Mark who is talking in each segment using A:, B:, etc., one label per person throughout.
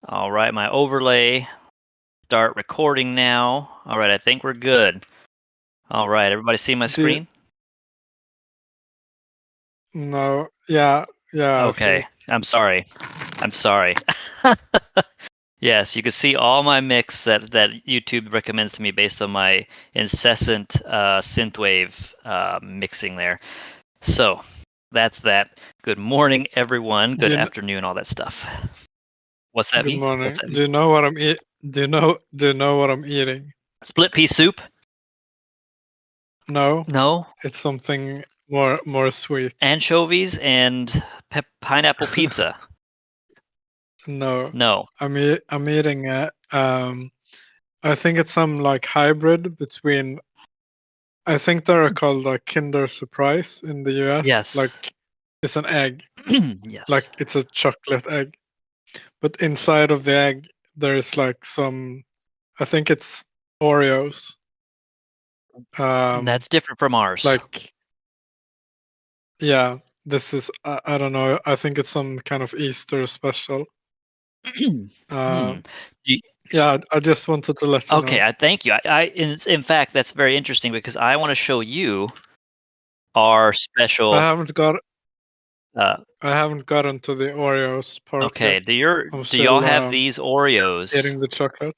A: All right, my overlay. Start recording now. All right, I think we're good. All right, everybody see my screen?
B: No, yeah, I see
A: Okay,
B: it.
A: I'm sorry. Yes, you can see all my mix that YouTube recommends to me based on my incessant synthwave mixing there. So that's that. Good morning, everyone. Good afternoon, all that stuff. What's that
B: Good
A: mean?
B: morning.
A: What's that
B: Do
A: mean?
B: you know what I'm eat? Do you know what I'm eating?
A: Split pea soup?
B: No,
A: No.
B: it's something more sweet.
A: Anchovies and pineapple pizza?
B: No,
A: No.
B: I'm eating I think it's some like hybrid between. I think they're called like Kinder Surprise in the US.
A: Yes.
B: Like it's an egg, like
A: Yes.
B: it's a chocolate egg, but inside of the egg there is like some. I think it's Oreos.
A: That's different from ours.
B: Like yeah, this is I don't know. I think it's some kind of Easter special.
A: Hmm. You-
B: Yeah, I just wanted to let you
A: Okay,
B: know.
A: I thank you. In fact, that's very interesting because I want to show you our
B: I
A: special.
B: haven't got
A: Uh,
B: I haven't gotten to the Oreos part
A: okay,
B: yet.
A: do
B: I'm
A: y'all
B: still
A: have these Oreos?
B: eating the chocolate.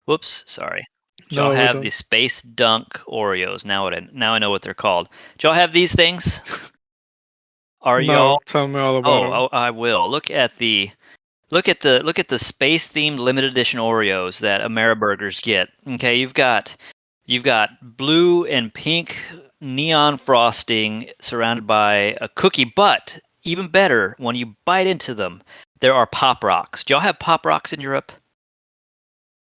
A: Whoops, sorry. Do y'all
B: No, we
A: have the
B: don't.
A: Space Dunk Oreos? Now I know what they're called. Do y'all have these things? Are
B: No,
A: y'all?
B: tell me all about
A: Oh,
B: them.
A: I will. Look at the space themed limited edition Oreos that Ameriburgers get. Okay, you've got blue and pink neon frosting surrounded by a cookie, but even better, when you bite into them, there are pop rocks. Do y'all have pop rocks in Europe?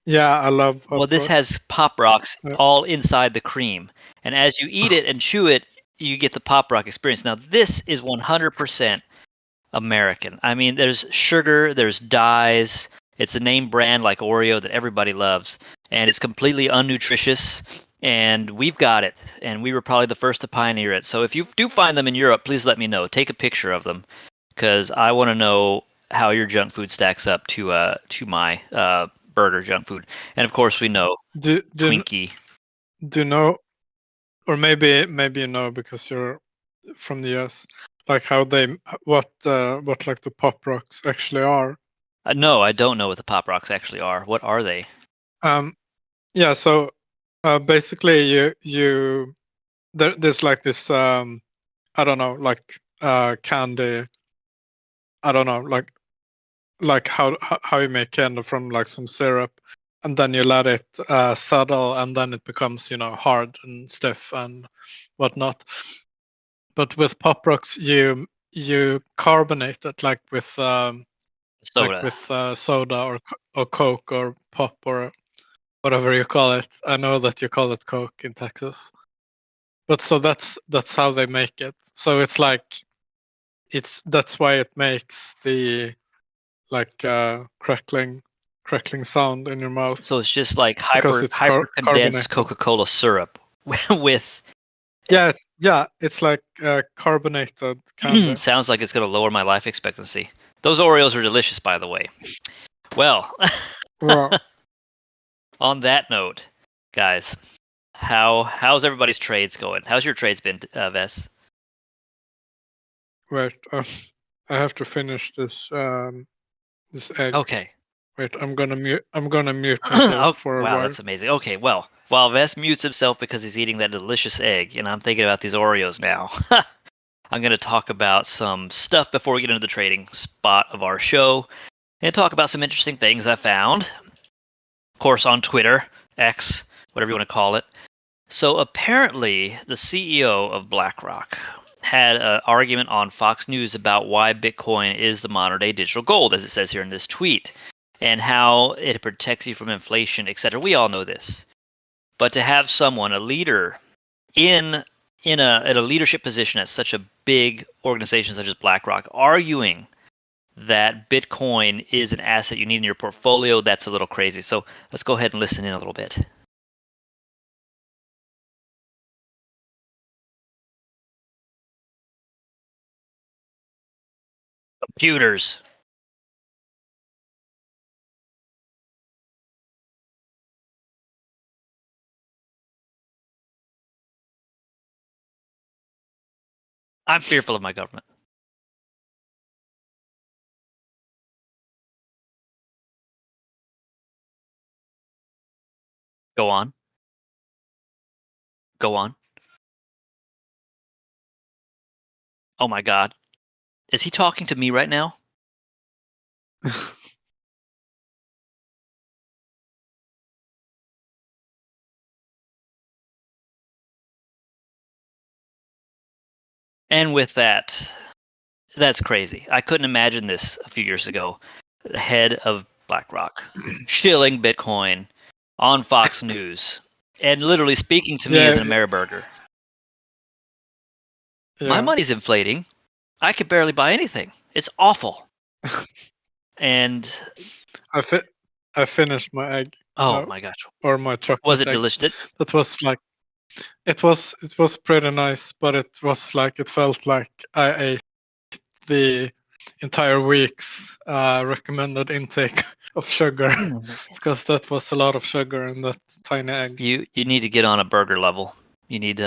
B: Yeah, I love
A: Well,
B: Pop
A: this
B: Rocks.
A: has pop rocks
B: Yeah.
A: all inside the cream. And as you eat it and chew it, you get the pop rock experience. Now, this is 100% American. I mean, there's sugar, there's dyes. It's a name brand like Oreo that everybody loves, and it's completely unnutritious. And we've got it, and we were probably the first to pioneer it. So if you do find them in Europe, please let me know. Take a picture of them, because I want to know how your junk food stacks up to my burger junk food. And of course, we know
B: Do do
A: Twinkie.
B: do you know, or maybe you know because you're from the US, like how they what like the Pop Rocks actually are.
A: No, I don't know what the pop rocks actually are. What are they?
B: Um, yeah, so basically there's like this I don't know, like candy. I don't know, like how you make candy from like some syrup, and then you let it settle, and then it becomes hard and stiff and whatnot. But with Pop Rocks, you carbonate it
A: Soda.
B: soda or Coke or pop or whatever you call it. I know that you call it Coke in Texas, but so that's how they make it. So it's like that's why it makes the like crackling sound in your mouth.
A: So it's just like
B: It's because it's
A: hyper condensed
B: carbonated.
A: Coca-Cola syrup with
B: It's like carbonated candy.
A: sounds like it's going to lower my life expectancy. Those Oreos are delicious, by the way. Well,
B: Well,
A: on that note, guys, how's everybody's trades going? How's your trades been, Ves?
B: wait, I have to finish this egg.
A: Okay.
B: Wait, I'm gonna mute myself
A: Oh,
B: for a
A: wow,
B: while.
A: that's amazing. Okay, well, while Ves mutes himself because he's eating that delicious egg, and I'm thinking about these Oreos now, I'm going to talk about some stuff before we get into the trading spot of our show and talk about some interesting things I found. Of course, on Twitter, X, whatever you want to call it. So apparently, the CEO of BlackRock had an argument on Fox News about why Bitcoin is the modern day digital gold, as it says here in this tweet, and how it protects you from inflation, etc. We all know this. But to have someone, a leader, in at a leadership position at such a big organization such as BlackRock, arguing that Bitcoin is an asset you need in your portfolio, that's a little crazy. So let's go ahead and listen in a little bit. Computers. I'm fearful of my government. Go on. Go on. Oh my God. Is he talking to me right now? And with that, that's crazy. I couldn't imagine this a few years ago. The head of BlackRock shilling Bitcoin on Fox News and literally speaking to me as
B: Yeah,
A: an Ameriburger. My
B: yeah.
A: money's inflating. I could barely buy anything. It's awful. And
B: I fi- I finished my egg
A: oh
B: though,
A: my gosh,
B: or my
A: was
B: chocolate
A: it
B: egg.
A: delicious?
B: That was like it was pretty nice, but it was like it felt like I ate the entire week's recommended intake of sugar because that was a lot of sugar in that tiny egg.
A: You need to get on a burger level. You need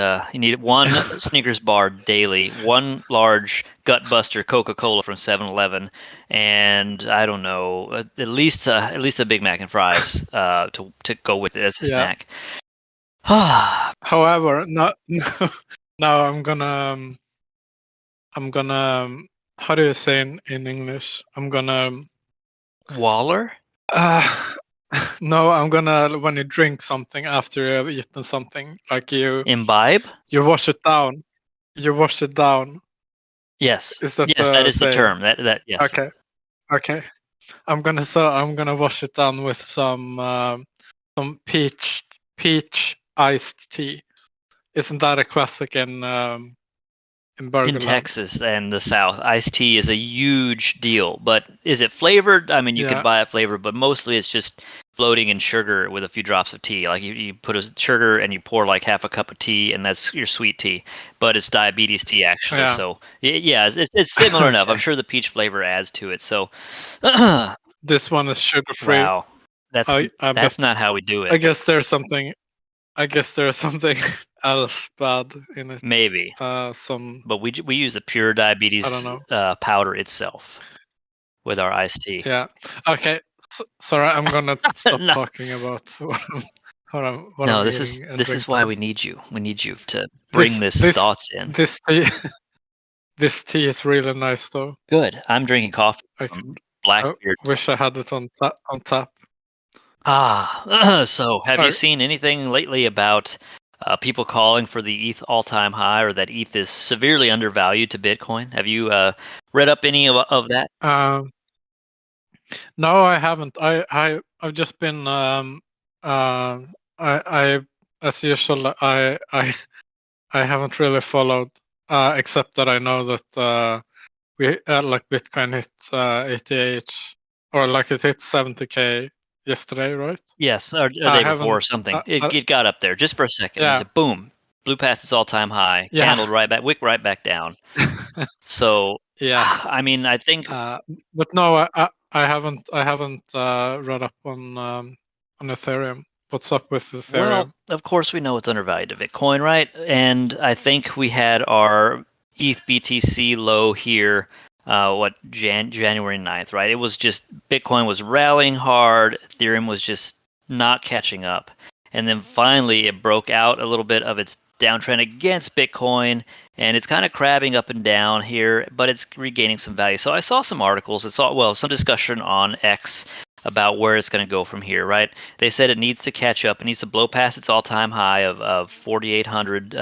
A: one Snickers bar daily, one large Gutbuster Coca-Cola from 7-Eleven, and I don't know, at least a Big Mac and fries to go with it as a
B: Yeah.
A: snack. Ah,
B: However, now I'm gonna how do you say in English? I'm gonna
A: Waller?
B: uh, no, I'm gonna when you drink something after you have eaten something, like
A: Imbibe?
B: you wash it down. You wash it down.
A: Yes.
B: Is that
A: Yes, that
B: the
A: is the
B: saying?
A: term. That yes.
B: Okay, okay. I'm gonna wash it down with some peach iced tea. Isn't that a classic in
A: In
B: Burgerland?
A: Texas and the South, iced tea is a huge deal. But is it flavored? I mean, you could
B: Yeah,
A: buy it flavored, but mostly it's just floating in sugar with a few drops of tea. Like you put a sugar and you pour like half a cup of tea, and that's your sweet tea. But it's diabetes tea actually.
B: yeah.
A: So yeah, it's similar enough. I'm
B: Okay.
A: sure the peach flavor adds to it. So
B: This one is sugar free.
A: wow, that's
B: I bet.
A: that's not how we do
B: I
A: it.
B: guess there's something. I guess there's something else bad in it.
A: Maybe,
B: Some
A: but we use the pure
B: I don't
A: diabetes
B: know.
A: powder itself with our iced tea.
B: Yeah. Okay. Sorry, I'm gonna stop
A: No,
B: talking about what
A: no,
B: I'm
A: this is
B: eating and
A: this is why
B: drinking.
A: we need you. We need you to bring
B: This
A: this
B: this
A: thoughts in.
B: this tea this tea is really nice though.
A: Good. I'm drinking coffee
B: I,
A: from
B: I
A: Blackbeard.
B: wish I had it on tap.
A: Ah, so have you
B: Oh,
A: seen anything lately about people calling for the ETH all-time high, or that ETH is severely undervalued to Bitcoin? Have you read up any of that?
B: um, no, I haven't. I've just been I as usual I haven't really followed except that I know that we like Bitcoin hit 88 or like it hit 70K yesterday, right?
A: Yes, or the
B: I
A: day before or
B: haven't.
A: something. It got up there just for a second. It
B: Yeah,
A: said boom, blew past its all-time high,
B: yeah,
A: candled right back, wick right back down. So,
B: yeah.
A: I mean, I think
B: Uh, but no, I haven't read up on Ethereum. What's up with
A: well,
B: Ethereum?
A: of course we know it's undervalued to Bitcoin, right? And I think we had our ETH BTC low here, January 9th, right? It was just Bitcoin was rallying hard, Ethereum was just not catching up. And then finally it broke out a little bit of its downtrend against Bitcoin, and it's kind of crabbing up and down here, but it's regaining some value. So I saw some articles, some discussion on X about where it's going to go from here, right? They said it needs to catch up. It needs to blow past its all-time high of 4,800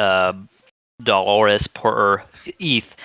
A: dollars per ETH,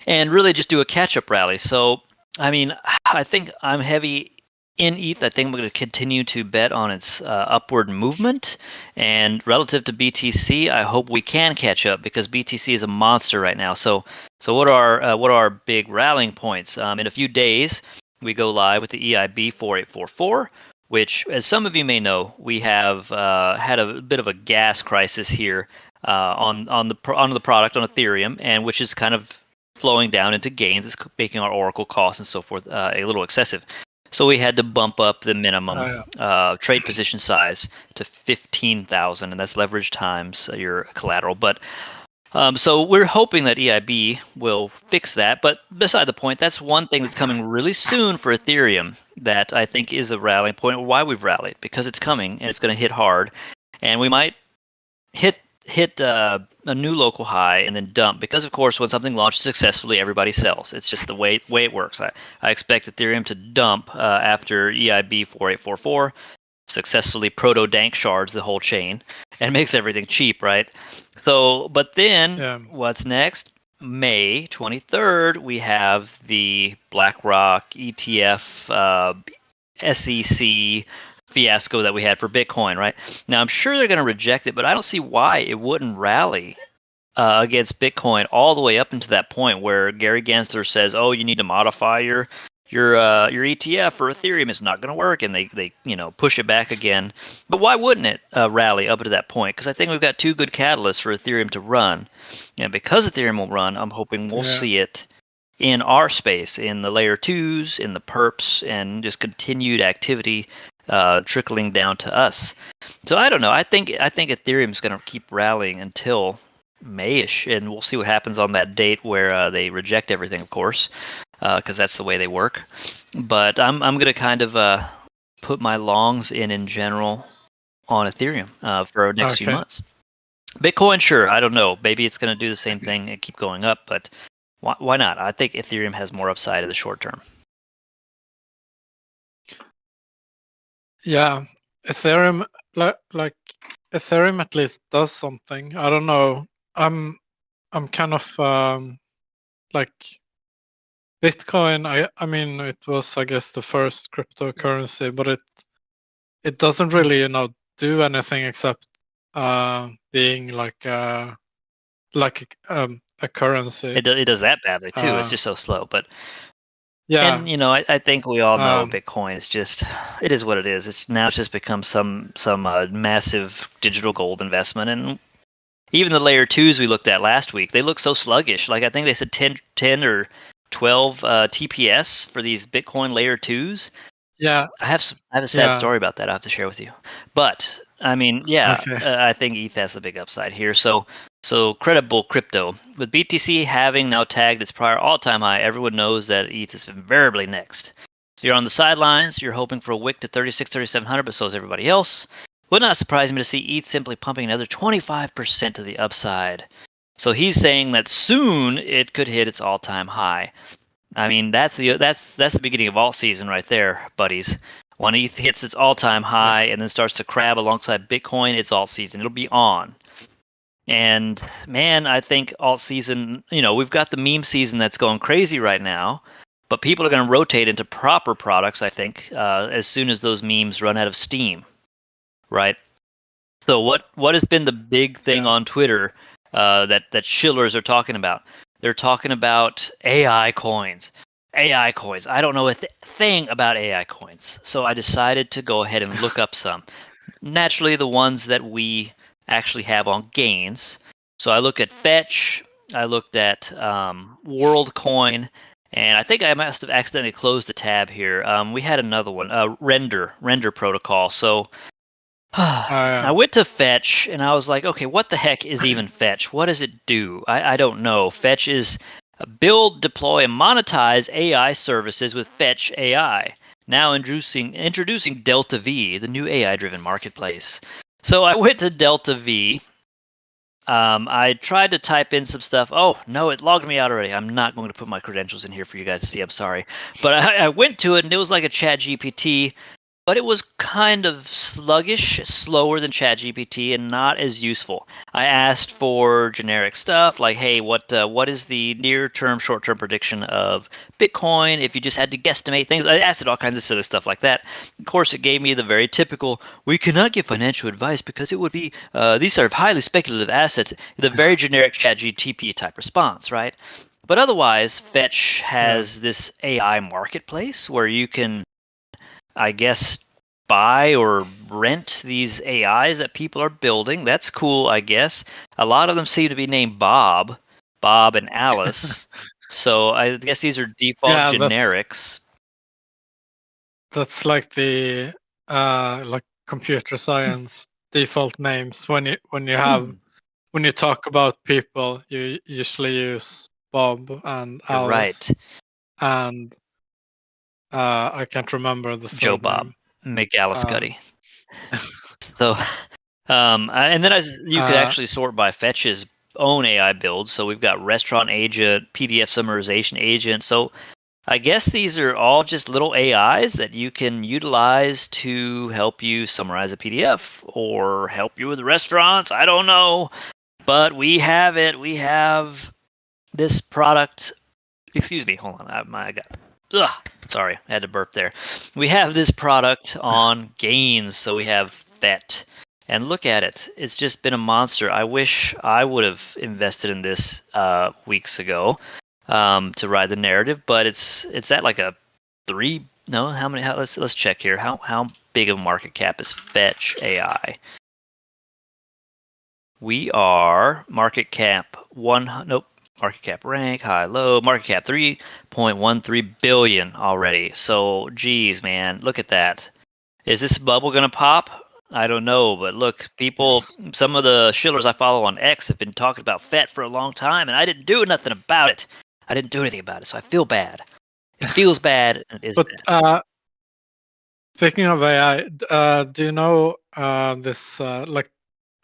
A: and really just do a catch-up rally. So, I mean, I think I'm heavy in ETH. I think I'm going to continue to bet on its upward movement. And relative to BTC, I hope we can catch up because BTC is a monster right now. So what are our big rallying points? In a few days, we go live with the EIB 4844. Which, as some of you may know, we have had a bit of a gas crisis here on the product on Ethereum, and which is kind of flowing down into gains. It's making our Oracle costs and so forth a little excessive. So we had to bump up the minimum
B: Yeah.
A: trade position size to 15,000, and that's leverage times your collateral. But So we're hoping that EIB will fix that. But beside the point, that's one thing that's coming really soon for Ethereum that I think is a rallying point. Why we've rallied, because it's coming and it's going to hit hard, and we might hit a new local high and then dump, because of course when something launches successfully, everybody sells. It's just the way it works. I expect Ethereum to dump after EIB 4844 successfully proto dank shards the whole chain and makes everything cheap, right? So, but then what's next? May 23rd, we have the BlackRock ETF SEC fiasco that we had for Bitcoin, right? Now, I'm sure they're going to reject it, but I don't see why it wouldn't rally against Bitcoin all the way up into that point where Gary Gensler says, "Oh, you need to modify your ETF for Ethereum. It's not going to work," and they push it back again. But why wouldn't it rally up to that point? Because I think we've got two good catalysts for Ethereum to run, and because Ethereum will run, I'm hoping we'll see it in our space, in the layer twos, in the perps, and just continued activity trickling down to us. So I don't know. I think Ethereum's going to keep rallying until Mayish, and we'll see what happens on that date where they reject everything, of course, because that's the way they work. But I'm going to kind of put my longs in general on Ethereum for the next few months. Bitcoin, sure, I don't know. Maybe it's going to do the same thing and keep going up, but why not? I think Ethereum has more upside in the short term.
B: Yeah, Ethereum, like Ethereum at least does something. I don't know. I'm kind of like Bitcoin. I mean, it was, I guess, the first cryptocurrency, but it doesn't really do anything except being like a currency.
A: It does that badly too. It's just so slow, but.
B: Yeah.
A: And I think we all know Bitcoin is just, it is what it is. It's just become some massive digital gold investment, and even the layer twos we looked at last week, they look so sluggish. Like I think they said 10 or 12 TPS for these Bitcoin layer twos.
B: Yeah,
A: I have a sad story about that I have to share with you. But I mean, I think ETH has the big upside here. So credible crypto, with BTC having now tagged its prior all-time high, everyone knows that ETH is invariably next. So you're on the sidelines, you're hoping for a wick to 36,700, but so is everybody else. Would not surprise me to see ETH simply pumping another 25% to the upside. So he's saying that soon it could hit its all-time high. I mean, that's the beginning of alt season right there, buddies. When ETH hits its all-time high and then starts to crab alongside Bitcoin, it's alt season. It'll be on. And man, I think alt season, we've got the meme season that's going crazy right now, but people are going to rotate into proper products, I think, as soon as those memes run out of steam, right? So what has been the big thing on Twitter that shillers are talking about? They're talking about AI coins. AI coins. I don't know a thing about AI coins, so I decided to go ahead and look up some. Naturally, the ones that we actually have on gains. So I looked at Fetch, I looked at WorldCoin, and I think I must have accidentally closed the tab here. We had another one, Render Protocol. So I went to Fetch, and I was like, okay, what the heck is even Fetch? What does it do? I don't know. Fetch is build, deploy, and monetize AI services with Fetch AI. Now introducing Delta V, the new AI-driven marketplace. So I went to Delta V. I tried to type in some stuff. Oh, no, it logged me out already. I'm not going to put my credentials in here for you guys to see. I'm sorry. But I went to it, and it was like a Chat GPT, but it was kind of sluggish, slower than ChatGPT, and not as useful. I asked for generic stuff like, hey, what is the near-term, short-term prediction of Bitcoin if you just had to guesstimate things? I asked it all kinds of silly stuff like that. Of course, it gave me the very typical, we cannot give financial advice because it would be, these are highly speculative assets, the very generic ChatGPT type response, right? But otherwise, Fetch has this AI marketplace where you can, I guess, buy or rent these AIs that people are building. That's cool, I guess. A lot of them seem to be named Bob and Alice. So I guess these are default generics.
B: That's like the like computer science default names when you have when you talk about people, you usually use Bob and
A: You're
B: Alice,
A: right.
B: and I can't remember the
A: Joe
B: third
A: Bob
B: name.
A: McAlliscuddy. So, and then you could actually sort by Fetch's own AI builds. So we've got restaurant agent, PDF summarization agent. So I guess these are all just little AIs that you can utilize to help you summarize a PDF or help you with restaurants. I don't know, but we have it. We have this product. Excuse me. Hold on. I got. Sorry, I had to burp there. We have this product on Gains, so we have FET. And look at it. It's just been a monster. I wish I would have invested in this weeks ago to ride the narrative, but it's at like a 3. No, how many? Let's check here. How big of a market cap is Fetch AI? We are market cap one. Nope. Market cap rank, high, low. Market cap 3.13 billion already. So, geez, man, look at that. Is this bubble gonna pop? I don't know, but look, people, some of the shillers I follow on X have been talking about FET for a long time, and I didn't do nothing about it. I didn't do anything about it, so I feel bad. It feels bad, and it is
B: But
A: bad.
B: speaking of AI, do you know this? Like,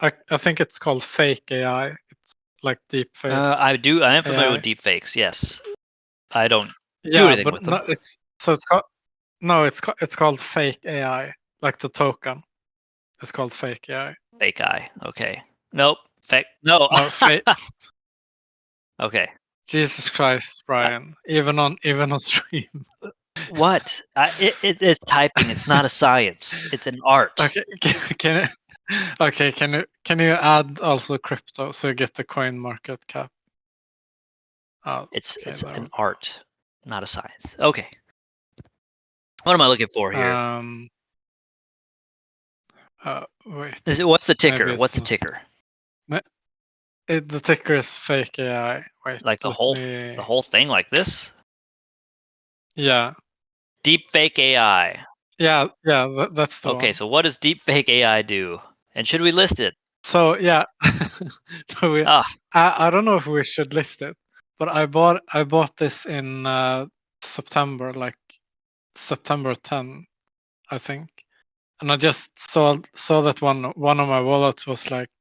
B: I think it's called fake AI. It's like deep fake
A: I do. I am familiar with
B: AI.
A: deepfakes. Yes, I don't do
B: Yeah,
A: anything
B: but
A: with them.
B: no, it's called no, it's called fake AI. Like the token is called fake AI.
A: Fake eye. Okay. Nope. Fake. No.
B: No, fake.
A: Okay.
B: Jesus Christ,
A: Uh,
B: Brian. Even on stream.
A: what? It's typing. It's not a science. It's an art.
B: Okay, okay, can you add also crypto so you get the coin market cap? Oh, okay,
A: It's
B: there we
A: an art, not a science. Okay. What am I looking for
B: go.
A: here?
B: Wait,
A: What's the
B: maybe
A: ticker?
B: it's
A: What's the
B: not.
A: ticker?
B: The ticker is fake AI. Wait,
A: Like
B: let
A: the
B: me.
A: whole thing like this?
B: Yeah,
A: Deep fake AI.
B: yeah, yeah. That's the
A: Okay,
B: one.
A: so what does deep fake AI do? And should we list it?
B: So yeah, no,
A: Ah,
B: I don't know if we should list it, but I bought this in September, like September 10, I think, and I just saw that one of my wallets was like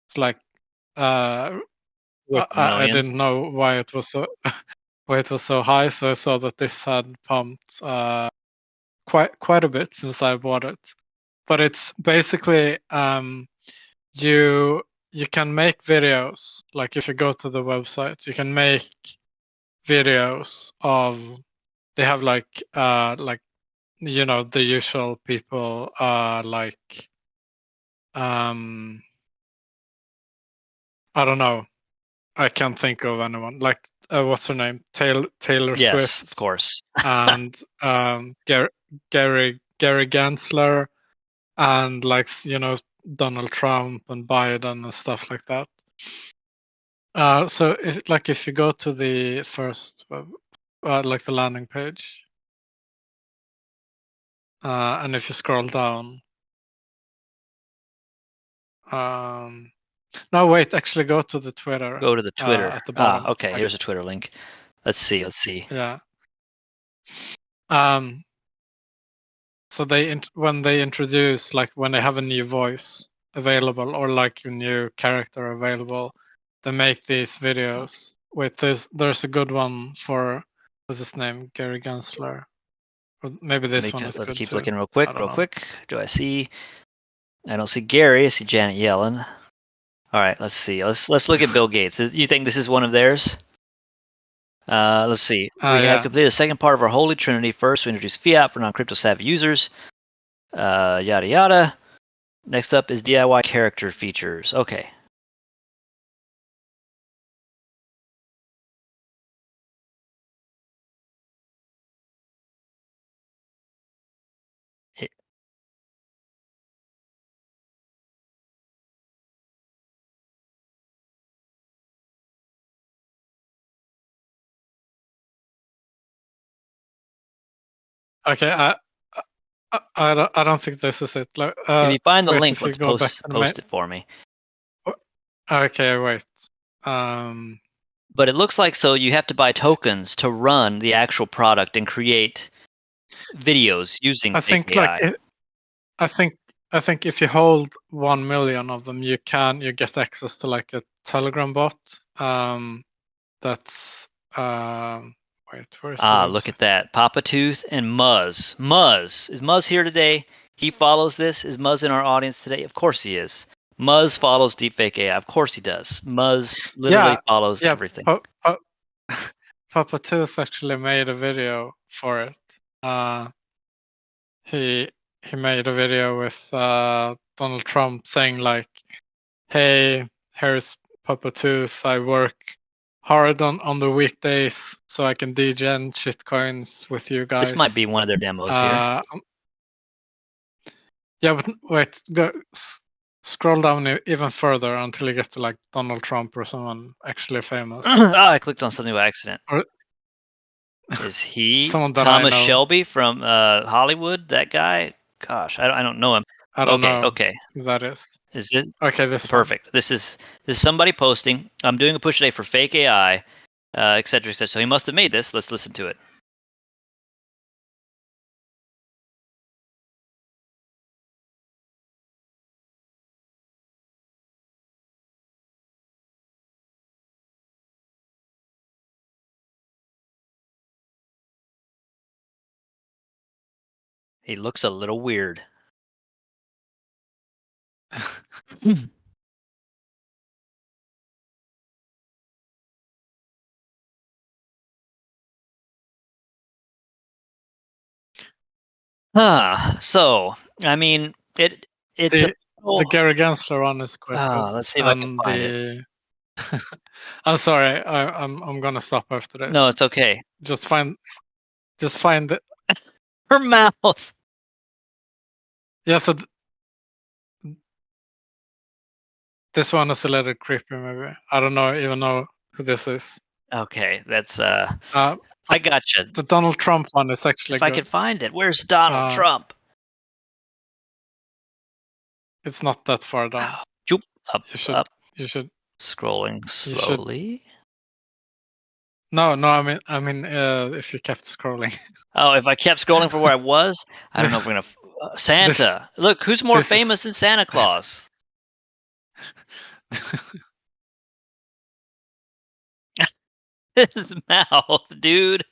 B: it's like uh
A: worth a
B: I
A: million.
B: didn't know why it was so why it was so high, so I saw that this had pumped quite a bit since I bought it. But it's basically you you can make videos. Like if you go to the website, you can make videos of they have like the usual people like um I don't know. I can't think of anyone. Like what's her name? Taylor
A: Yes, of
B: Swift
A: course.
B: and Gary Gensler and Donald Trump and Biden and stuff like that. So if you go to the first like the landing page, and if you scroll down, um, no wait, actually go to the Twitter
A: Go to the Twitter.
B: at the
A: Ah,
B: bottom.
A: okay,
B: Like,
A: here's a Twitter link. Let's see. Let's see.
B: yeah. Um, so when they introduce like when they have a new voice available or like a new character available, they make these
A: Okay.
B: videos. Wait, there's a good one for what's his name, Gary Gensler. Or maybe this one is
A: Let me
B: good
A: keep
B: too.
A: looking real
B: I
A: quick,
B: don't
A: real
B: know.
A: quick. Do I see? I don't see Gary. I see Janet Yellen. All right, let's see. Let's look at Bill Gates. You think this is one of theirs? Let's see. We have
B: Yeah.
A: completed the second part of our Holy Trinity. First, we introduce fiat for non-crypto savvy users. Yada yada. Next up is DIY character features. Okay.
B: Okay. I don't think this is it. Like,
A: If you find the
B: wait.
A: link,
B: If you
A: let's
B: go back
A: post
B: and
A: it for me.
B: Okay, wait.
A: But it looks like so you have to buy tokens to run the actual product and create videos using
B: I
A: fake
B: think
A: AI.
B: I think if you hold 1 million of them, you get access to like a Telegram bot. That's wait, where's the
A: Look
B: website?
A: at that. Papa Tooth and Muzz. Muzz. Is Muzz here today? He follows this. Is Muzz in our audience today? Of course he is. Muzz follows deepfake AI. Of course he does. Muzz literally
B: Yeah,
A: follows
B: yeah.
A: everything.
B: Papa Tooth actually made a video for it. He made a video with Donald Trump saying like, "Hey, here's Papa Tooth. I work hard on the weekdays so I can degen shitcoins with you
A: This might
B: guys."
A: be one of their demos here.
B: Uh, yeah, but wait, scroll down even further until you get to like Donald Trump or someone actually famous,
A: I clicked on something by accident.
B: or
A: Is he
B: someone that I
A: Thomas
B: know.
A: Shelby from Hollywood? That guy? Gosh, I don't know him.
B: I don't
A: Okay,
B: know
A: okay.
B: who that is.
A: Is this
B: Okay, this one.
A: perfect? This is somebody posting. I'm doing a push today for fake AI, etc. etc. So he must have made this. Let's listen to it. He looks a little weird. So I mean, it's a
B: the
A: little,
B: Gary Gensler one is quite good,
A: let's see if I can
B: and
A: find it.
B: the I'm sorry, I'm gonna stop after
A: No,
B: this.
A: it's okay.
B: Just find it.
A: Her mouth.
B: Yeah, so this one is a little creepy. Maybe I don't even know who this is.
A: Okay, that's
B: Uh,
A: I
B: but
A: gotcha.
B: the Donald Trump one is actually
A: If I could
B: good.
A: find it, where's Donald
B: Uh,
A: Trump?
B: it's not that far down.
A: Joop, up,
B: You should
A: up,
B: you should
A: scrolling
B: you should.
A: slowly.
B: No, no. I mean, if you kept scrolling.
A: Oh, if I kept scrolling from where I was, I don't know if we're gonna.
B: this
A: Santa. Look, who's more
B: this is
A: famous than Santa Claus? His mouth, dude.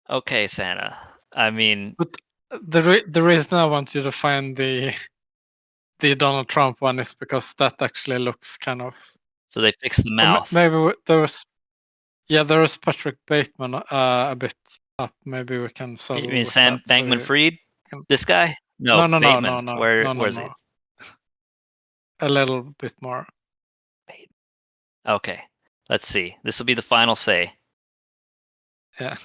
A: Okay, Santa. I mean,
B: but the reason I want you to find the Donald Trump one is because that actually looks kind of,
A: so they fixed the
B: or
A: mouth.
B: maybe there was Patrick Bateman a bit up. Maybe we can
A: You
B: settle
A: mean
B: with that.
A: Sam
B: So
A: Bankman
B: you
A: Fried?
B: can,
A: This guy? No,
B: no, no, no, no,
A: Bateman.
B: no,
A: Where
B: no, no,
A: where's he?
B: no, a little bit more.
A: Bateman. Okay. Let's see. This will be the final say.
B: Yeah.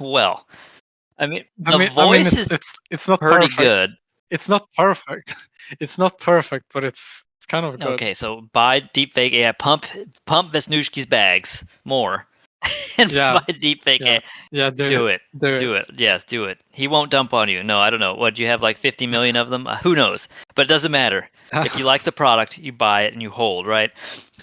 A: Well, I mean,
B: I
A: the
B: mean, I mean,
A: voice is
B: it's not
A: pretty
B: perfect.
A: good.
B: It's not perfect. It's not perfect, but it's kind of good.
A: Okay, so buy deepfake AI, pump Vesnushki's bags more, and
B: Yeah,
A: buy deepfake
B: yeah,
A: AI.
B: yeah.
A: Do it,
B: Do it.
A: do it. Yes, do it. He won't dump on you. No, I don't know. What do you have? Like 50 million of them? Who knows? But it doesn't matter. If you like the product, you buy it and you hold, right?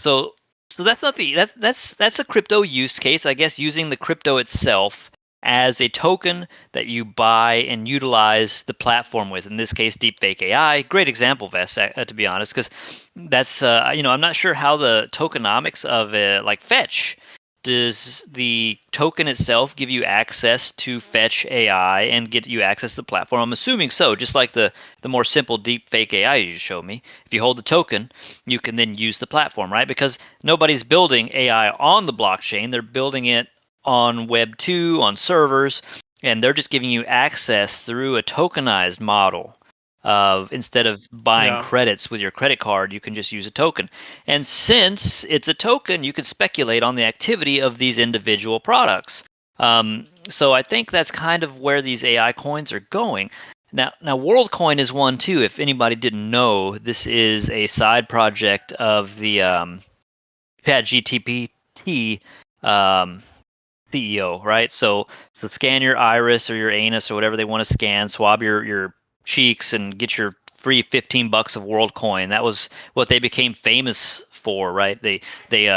A: So, so that's not the that's a crypto use case, I guess, using the crypto itself as a token that you buy and utilize the platform with. In this case, deepfake AI. Great example, Vest, to be honest, because that's I'm not sure how the tokenomics of like Fetch. Does the token itself give you access to fetch AI and get you access to the platform? I'm assuming so, just like the more simple deep fake AI you just showed me. If you hold the token, you can then use the platform, right? Because nobody's building AI on the blockchain. They're building it on Web 2, on servers, and they're just giving you access through a tokenized model of instead of buying
B: Yeah.
A: credits with your credit card, you can just use a token. And since it's a token, you can speculate on the activity of these individual products. So I think that's kind of where these AI coins are going. Now, WorldCoin is one too. If anybody didn't know, this is a side project of the ChatGPT CEO, right? So scan your iris or your anus or whatever they want to scan, swab your cheeks, and get your free $15 of WorldCoin. That was what they became famous for, right? They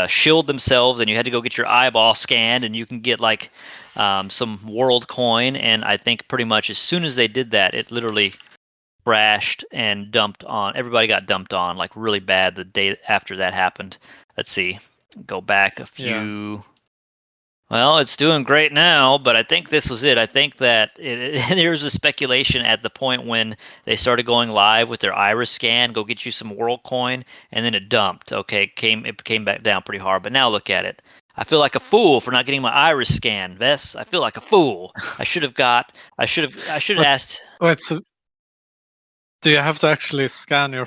A: shilled themselves, and you had to go get your eyeball scanned, and you can get like some WorldCoin. And I think pretty much as soon as they did that, it literally crashed and dumped on. Everybody got dumped on like really bad the day after that happened. Let's see, go back a
B: Yeah.
A: few. Well, it's doing great now, but I think this was it. I think that there was a speculation at the point when they started going live with their iris scan, go get you some WorldCoin, and then it dumped. Okay, it came back down pretty hard, but now look at it. I feel like a fool for not getting my iris scan, Vess. I feel like a fool. I should have
B: But
A: asked.
B: wait, so do you have to actually scan your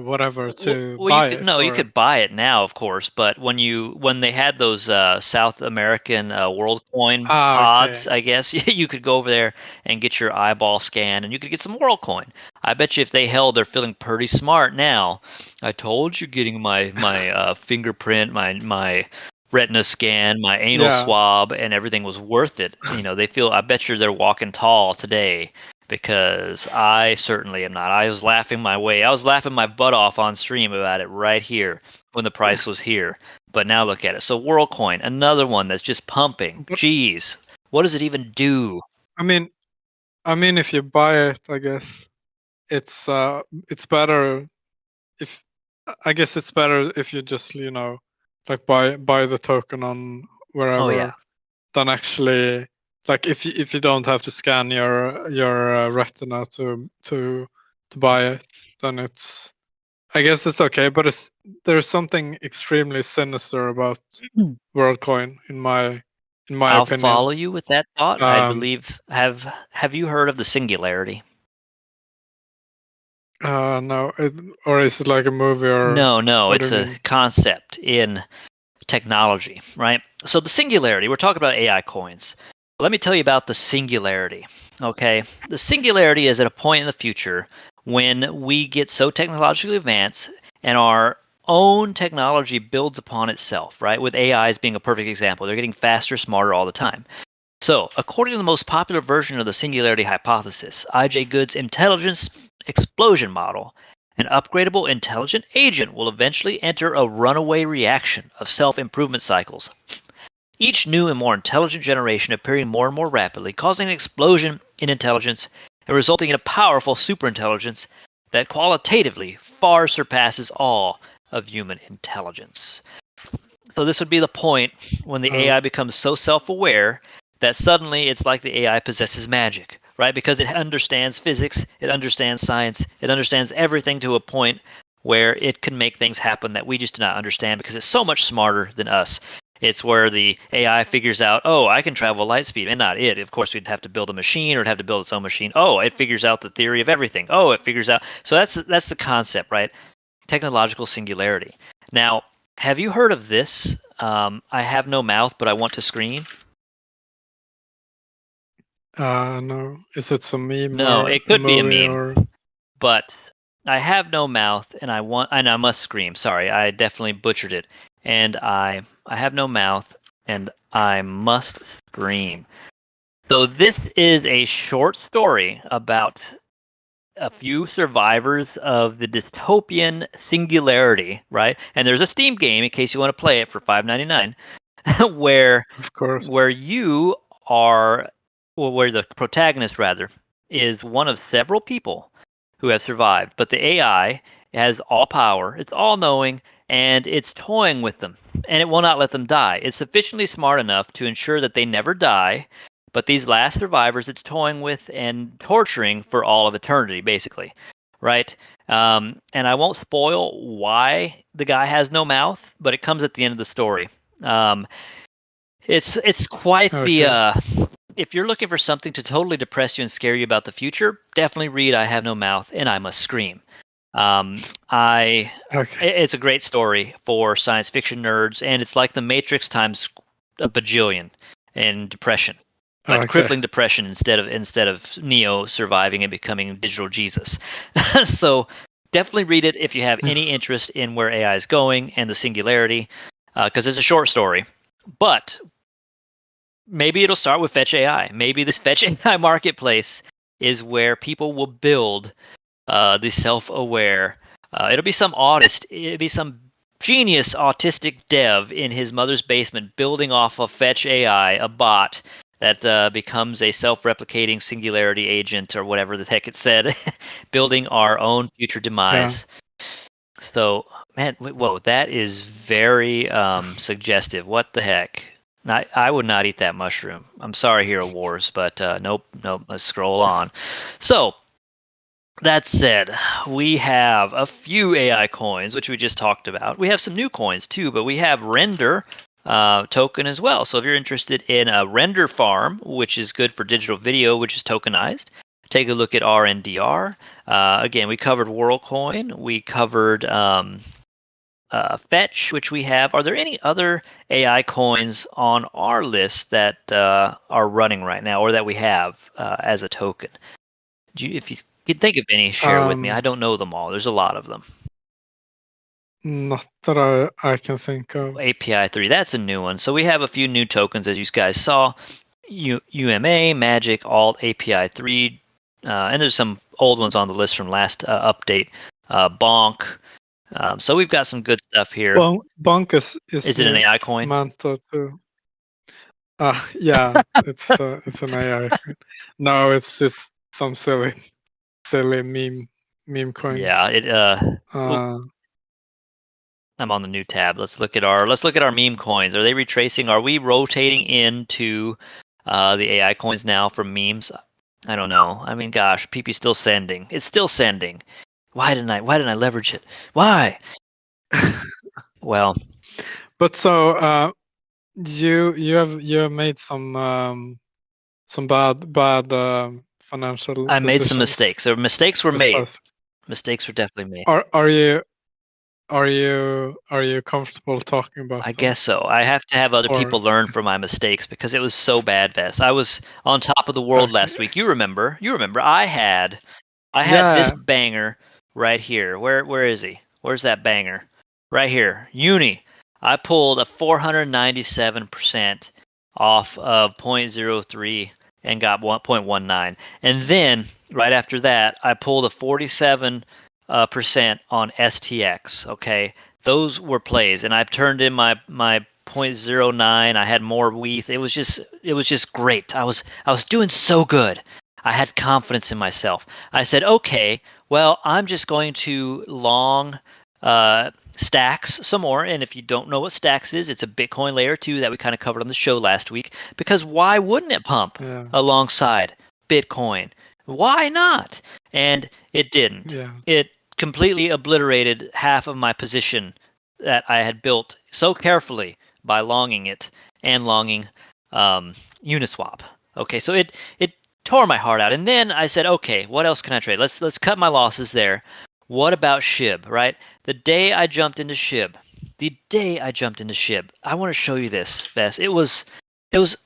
B: whatever to
A: Well, you
B: buy
A: could
B: it,
A: no, you
B: or?
A: could buy it now, of course, but when they had those South American WorldCoin
B: Ah,
A: pods,
B: okay.
A: I guess you could go over there and get your eyeball scanned, and you could get some WorldCoin. I bet you if they held, they're feeling pretty smart now. I told you, getting my fingerprint, my retina scan, my anal
B: Yeah.
A: swab, and everything was worth it. You know, they feel. I bet you they're walking tall today because I certainly am not. I was laughing my butt off on stream about it right here when the price was here. But now look at it. So WorldCoin, another one that's just pumping.
B: But
A: Jeez, what does it even do?
B: I mean, if you buy it, I guess it's better if I guess it's better if you just like buy the token on
A: Oh yeah,
B: wherever than actually like if you don't have to scan your retina to buy it, then it's I guess it's okay. But there's something extremely sinister about WorldCoin in my
A: I'll
B: opinion.
A: follow you with that thought. I
B: Um,
A: believe have you heard of the singularity?
B: no, or is it like a movie, or
A: No, no,
B: what do
A: it's
B: you
A: a
B: mean?
A: concept in technology, right? So the singularity, we're talking about AI coins. Let me tell you about the singularity. Okay. The singularity is at a point in the future when we get so technologically advanced and our own technology builds upon itself, right? With AIs being a perfect example. They're getting faster, smarter all the time. So, according to the most popular version of the singularity hypothesis, IJ Good's intelligence explosion model, an upgradable intelligent agent will eventually enter a runaway reaction of self improvement cycles, each new and more intelligent generation appearing more and more rapidly, causing an explosion in intelligence and resulting in a powerful superintelligence that qualitatively far surpasses all of human intelligence. So this would be the point when the
B: Uh,
A: AI becomes so self-aware that suddenly it's like the AI possesses magic, right? Because it understands physics, it understands science, it understands everything to a point where it can make things happen that we just do not understand because it's so much smarter than us. It's where the AI figures out, oh, I can travel light speed, and not it. Of course, we'd have to build a machine or it'd have to build its own machine. Oh, it figures out the theory of everything. Oh, it figures out. So that's the concept, right? Technological singularity. Now, have you heard of this? I have no mouth, but I want to scream.
B: no, is it some meme
A: No,
B: or
A: it
B: a
A: could be a
B: movie
A: meme,
B: or?
A: but I have no mouth, and I must scream. Sorry, I definitely butchered it, and I have no mouth, and I must scream. So this is a short story about a few survivors of the dystopian singularity, right? And there's a Steam game in case you want to play it for $5.99, where
B: Of course.
A: you are, well, where the protagonist rather is one of several people who have survived, but the AI has all power, it's all knowing, and it's toying with them, and it will not let them die. It's sufficiently smart enough to ensure that they never die, but these last survivors it's toying with and torturing for all of eternity, basically, right? And I won't spoil why the guy has no mouth, but it comes at the end of the story. Um, it's quite the
B: Okay.
A: if you're looking for something to totally depress you and scare you about the future, definitely read I Have No Mouth and I Must Scream. I
B: Okay.
A: it's a great story for science fiction nerds, and it's like the Matrix times a bajillion in depression. but crippling depression instead of Neo surviving and becoming digital Jesus. So definitely read it if you have any interest in where AI is going and the singularity, because it's a short story. But maybe it'll start with Fetch AI. Maybe this Fetch AI marketplace is where people will build the self-aware. It'll be some autist. It'll be some genius autistic dev in his mother's basement building off of Fetch AI, a bot that becomes a self-replicating singularity agent or whatever the heck it said, building our own future demise. Yeah. So, man, whoa, that is very suggestive. What the heck? I would not eat that mushroom. I'm sorry, Hero Wars, but nope. Let's scroll on. So, that said, we have a few AI coins, which we just talked about. We have some new coins too, but we have Render token as well. So if you're interested in a Render farm, which is good for digital video, which is tokenized, take a look at RNDR. Again, we covered WorldCoin. We covered Fetch, which we have. Are there any other AI coins on our list that are running right now or that we have as a token? If you can think of any, share with me. I don't know them all. There's a lot of them.
B: Not that I can think of.
A: API 3, that's a new one. So we have a few new tokens, as you guys saw. UMA, Magic, Alt, API 3, and there's some old ones on the list from last update. Bonk. So we've got some good stuff here.
B: Well, Bonk is
A: it an AI coin?
B: Manta too. Yeah, it's an AI. No, it's just some silly meme coin.
A: Yeah, I'm on the new tab. Let's look at our meme coins. Are they retracing? Are we rotating into the AI coins now from memes? I don't know. I mean, gosh, PP's still sending. It's still sending. Why didn't I leverage it? Why? Well,
B: but so you have made some bad financial.
A: I made some mistakes. So mistakes were made. Mistakes were definitely made.
B: Are you comfortable talking about
A: I guess so. I have to have other people learn from my mistakes because it was so bad, Vess. I was on top of the world last week. You remember? I had this banger right here. Where is he? Where's that banger? Right here. Uni. I pulled a 497% off of 0.03 and got 1.19. And then right after that, I pulled a 47% on STX. Okay, those were plays, and I turned in my 0.09. I had more WETH. It was just great. I was doing so good. I had confidence in myself. I said, okay, well, I'm just going to long Stacks some more. And if you don't know what Stacks is, it's a Bitcoin layer 2 that we kind of covered on the show last week. Because why wouldn't it pump alongside Bitcoin? Why not? And it didn't. Yeah. It completely obliterated half of my position that I had built so carefully by longing it and longing Uniswap. Okay, so it tore my heart out. And then I said, okay, what else can I trade? Let's cut my losses there. What about SHIB, right? The day I jumped into SHIB, I want to show you this, Vess. It was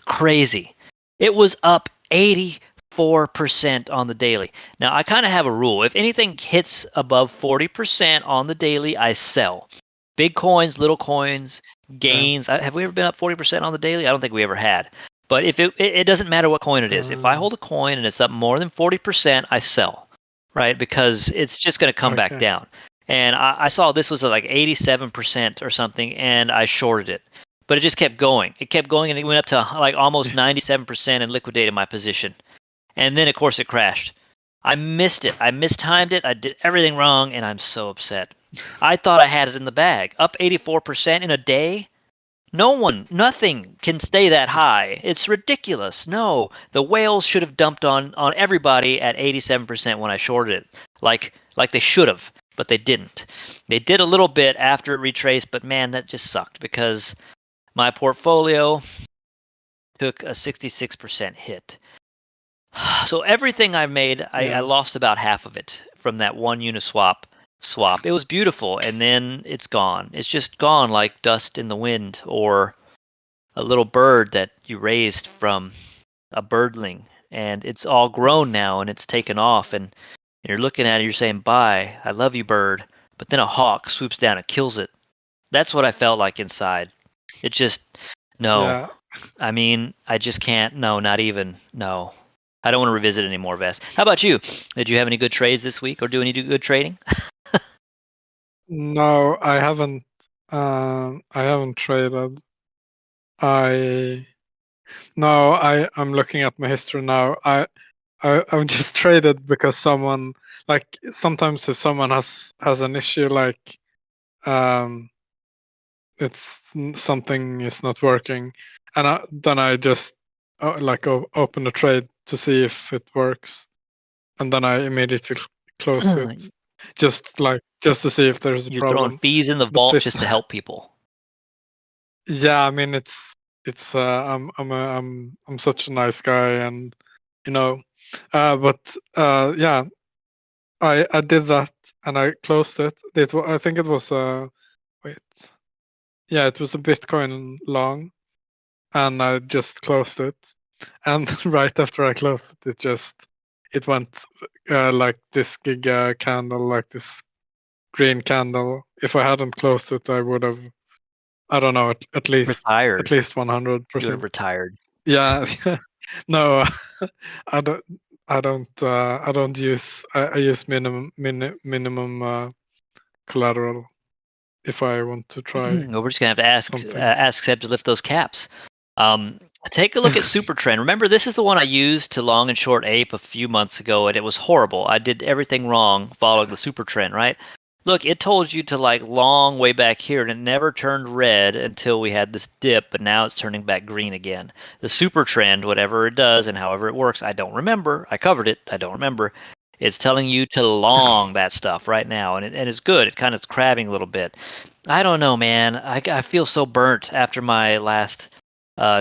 A: crazy. It was up 84% on the daily. Now, I kind of have a rule. If anything hits above 40% on the daily, I sell. Big coins, little coins, gains. Have we ever been up 40% on the daily? I don't think we ever had. But if it doesn't matter what coin it is. If I hold a coin and it's up more than 40%, I sell. Right, because it's just going to come back down. And I saw this was like 87% or something, and I shorted it. But it just kept going. It kept going, and it went up to like almost 97% and liquidated my position. And then, of course, it crashed. I missed it. I mistimed it. I did everything wrong, and I'm so upset. I thought I had it in the bag. Up 84% in a day? Nothing can stay that high. It's ridiculous. No, the whales should have dumped on everybody at 87% when I shorted it, like they should have, but they didn't. They did a little bit after it retraced, but man, that just sucked because my portfolio took a 66% hit. So everything I made, I lost about half of it from that one Uniswap swap. It was beautiful, and then it's gone. It's just gone like dust in the wind, or a little bird that you raised from a birdling, and it's all grown now and it's taken off, and you're looking at it, you're saying, "Bye, I love you, bird," but then a hawk swoops down and kills it. That's what I felt like inside. It just no.
B: Yeah.
A: I mean, I just can't. No, not even. No. I don't want to revisit anymore, Vest. How about you? Did you have any good trades this week, or do any good trading?
B: No, I haven't. I haven't traded. I no. I'm looking at my history now. I've just traded because someone, like, sometimes if someone has an issue, like um it's something is not working, and then I just like open the trade to see if it works, and then I immediately close it, just to see if there's a
A: You're throwing
B: problem.
A: fees in the
B: But
A: vault
B: this,
A: just to help people.
B: yeah, I mean, it's I'm such a nice guy, and you know, but yeah, I did that and I closed it. I think it was wait, yeah, it was a Bitcoin long, and I just closed it. And right after I closed it, it went like this giga candle, like this green candle. If I hadn't closed it, I would have, I don't know, at
A: Retired.
B: least
A: You would have
B: 100%.
A: retired.
B: Yeah, no, I don't. I don't use. I use minimum collateral if I want to try
A: Well, we're just gonna have to
B: something.
A: ask Seb to lift those caps. Take a look at Super Trend. Remember, this is the one I used to long and short ape a few months ago, and it was horrible. I did everything wrong following the Super Trend, right? Look, it told you to like long way back here, and it never turned red until we had this dip, but now it's turning back green again. The Super Trend, whatever it does and however it works, I don't remember. I covered it. I don't remember. It's telling you to long that stuff right now, and it's good. It kind of is crabbing a little bit. I don't know, man. I feel so burnt after my last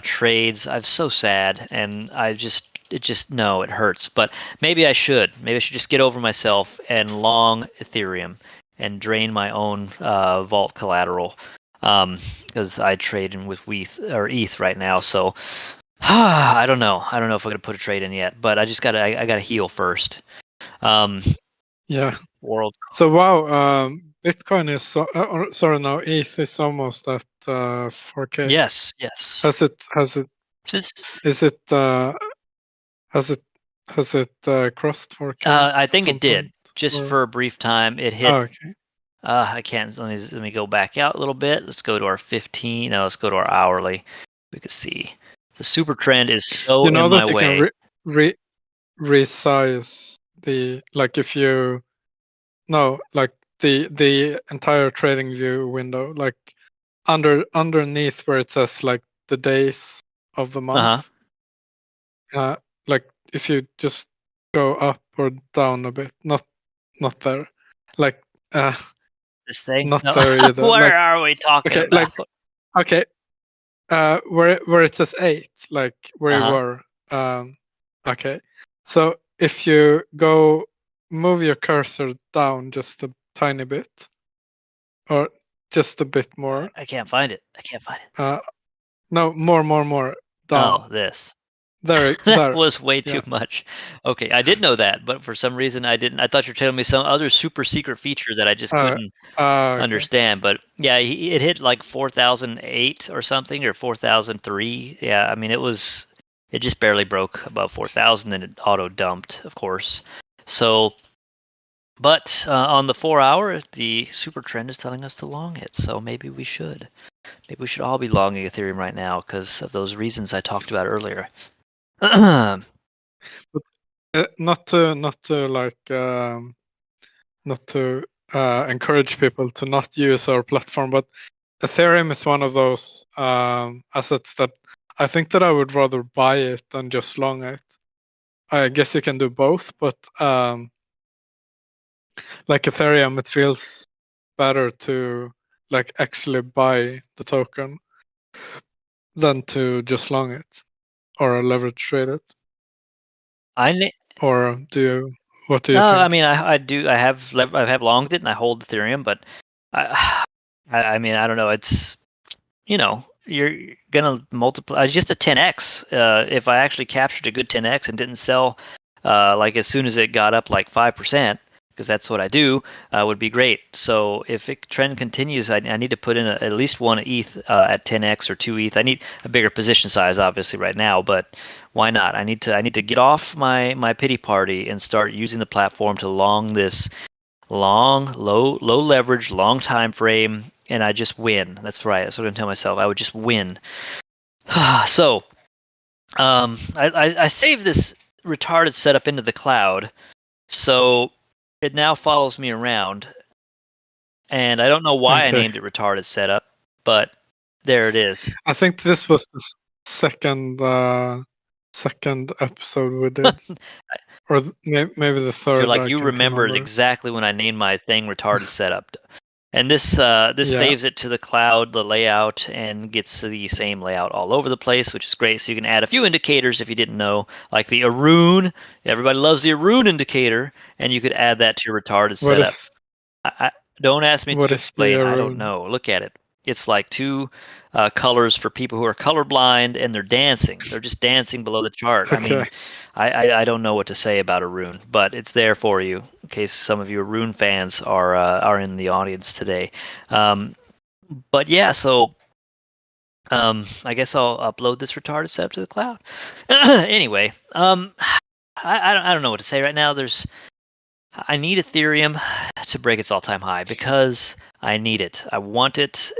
A: trades. I'm so sad, and it just no, it hurts. But maybe I should. Maybe I should just get over myself and long Ethereum and drain my own vault collateral because I trade in with ETH right now. So I don't know. I don't know if I'm gonna put a trade in yet, but I gotta heal first. Um,
B: Yeah.
A: world.
B: So wow, Bitcoin is sorry, no, ETH is almost at 4K.
A: Yes, yes.
B: Has it
A: Just,
B: is it has it crossed 4K
A: I
B: at
A: think
B: some
A: it did.
B: point?
A: Just
B: Or
A: for a brief time, it hit.
B: oh, okay.
A: I can't. Let me go back out a little bit. Let's go to our 15. No, let's go to our hourly. We can see the super trend is so
B: You
A: in
B: know
A: my
B: that you can
A: way.
B: re resize the, like, if you no, like the entire trading view window, like underneath where it says like the days of the
A: Uh huh.
B: month. Uh, like if you just go up or down a bit, not there, like uh,
A: This thing.
B: not
A: No.
B: there either.
A: What
B: Like
A: are we talking
B: okay,
A: about?
B: okay, where it says 8, like where
A: Uh
B: you
A: huh.
B: were. Okay, so if you go move your cursor down just a tiny bit, or just a bit more.
A: I can't find it. I can't find it.
B: Uh, no, more
A: Oh,
B: down.
A: this. That
B: There.
A: was way too
B: Yeah.
A: much. Okay, I did know that, but for some reason I didn't. I thought you were telling me some other super secret feature that I just
B: Uh,
A: couldn't
B: okay.
A: understand. But yeah, it hit like 4008 or something, or 4003. Yeah, I mean it just barely broke above 4000, and it auto dumped, of course. So, but on the 4 hour, the super trend is telling us to long it. So maybe we should all be longing Ethereum right now because of those reasons I talked about earlier.
B: But not to like not to encourage people to not use our platform, but Ethereum is one of those assets that I think that I would rather buy it than just long it. I guess you can do both, but like Ethereum, it feels better to like actually buy the token than to just long it or leverage trade it.
A: I ne-
B: Or what do you
A: no, I
B: think?
A: mean I do I have longed it and I hold Ethereum, but I I mean I don't know. It's you're gonna multiply just a 10x. If I actually captured a good 10x and didn't sell like as soon as it got up like 5%, because that's what I do, would be great. So if it trend continues, I need to put in at least one ETH at 10x or two ETH. I need a bigger position size, obviously, right now, but why not? I need to get off my pity party and start using the platform to long this long, low leverage, long time frame, and I just win. That's right. That's what I'm telling myself. I would just win. So, I saved this retarded setup into the cloud, so it now follows me around, and I don't know why I
B: Okay.
A: named it retarded setup, but there it is.
B: I think this was the second episode we did, or maybe the
A: You're
B: third.
A: like
B: I
A: you
B: can't
A: remembered
B: remember.
A: exactly when I named my thing retarded setup. And this
B: Yeah.
A: saves it to the cloud, the layout, and gets the same layout all over the place, which is great. So you can add a few indicators if you didn't know, like the Arun. Everybody loves the Arun indicator, and you could add that to your retarded
B: What
A: setup.
B: is
A: Don't ask me
B: what
A: to
B: is the
A: explain. I don't
B: Arun?
A: know. Look at it. It's like two colors for people who are colorblind, and they're dancing. They're just dancing below the chart. I
B: Okay.
A: mean, I don't know what to say about a rune, but it's there for you in case some of you rune fans are in the audience today. But yeah, so I guess I'll upload this retarded setup to the cloud. Anyway, I don't know what to say right now. I need Ethereum to break its all-time high because I need it. I want it,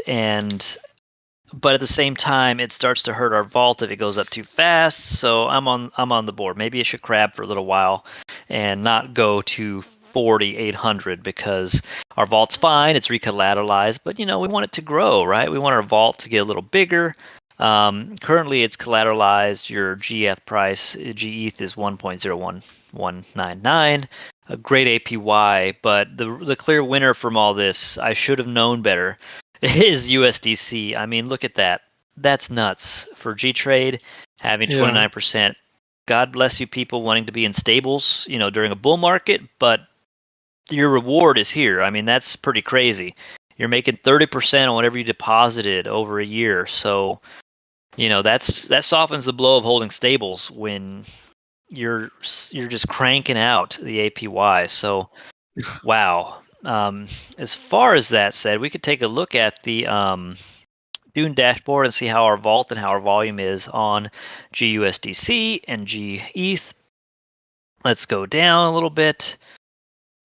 A: but at the same time, it starts to hurt our vault if it goes up too fast. So I'm on the board. Maybe it should crab for a little while and not go to 4,800 because our vault's fine. It's recollateralized, but we want it to grow, right? We want our vault to get a little bigger. Currently, it's collateralized. Your GETH price, GETH is 1.01199, a great APY. But the clear winner from all this, I should have known better, is USDC. I mean, look at that. That's nuts for gTrade having
B: Yeah.
A: 29%. God bless you, people wanting to be in stables, during a bull market, but your reward is here. I mean, that's pretty crazy. You're making 30% on whatever you deposited over a year. So, that softens the blow of holding stables when you're just cranking out the APY. So, wow. As far as that said, we could take a look at the Dune dashboard and see how our vault and how our volume is on GUSDC and GETH. Let's go down a little bit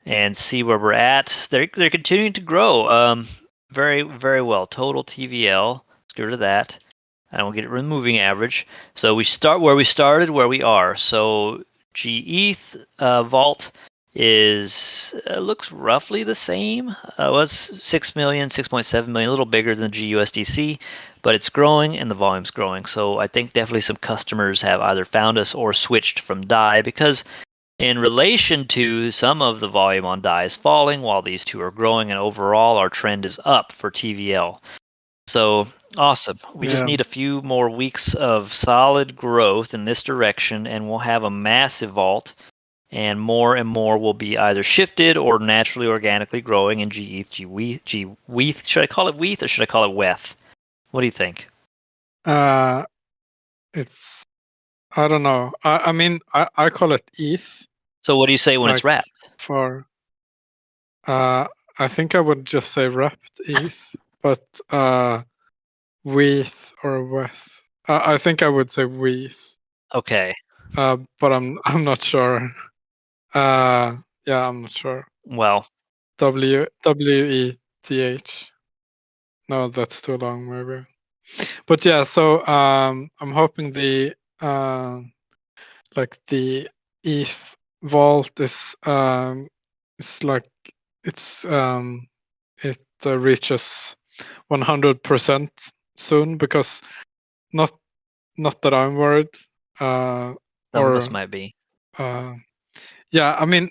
A: and see where we're at. They're continuing to grow very, very well. Total TVL, let's get rid of that. I don't get rid of moving average. So we start where we started, where we are. So GETH vault is looks roughly the same. It was 6 million, 6.7 million, a little bigger than GUSDC, but it's growing and the volume's growing. So I think definitely some customers have either found us or switched from DAI because in relation to some of the volume on DAI is falling while these two are growing, and overall our trend is up for TVL. So awesome. We just
B: Yeah.
A: need a few more weeks of solid growth in this direction, and we'll have a massive vault, and more will be either shifted or naturally organically growing in GETH, GWETH. Should I call it WETH or should I call it WETH? What do you think?
B: It's I don't know. I mean I call it ETH.
A: So what do you say when it's
B: Like
A: wrapped?
B: for I think I would just say wrapped ETH, but WETH or WETH. I think I would say WETH.
A: Okay.
B: But I'm not sure. Yeah, I'm not sure.
A: Well,
B: WETH. No, that's too long, maybe. But yeah, so I'm hoping the like the ETH vault is like it's it reaches 100% soon, because not that I'm worried,
A: some of us
B: or
A: might be.
B: yeah, I mean,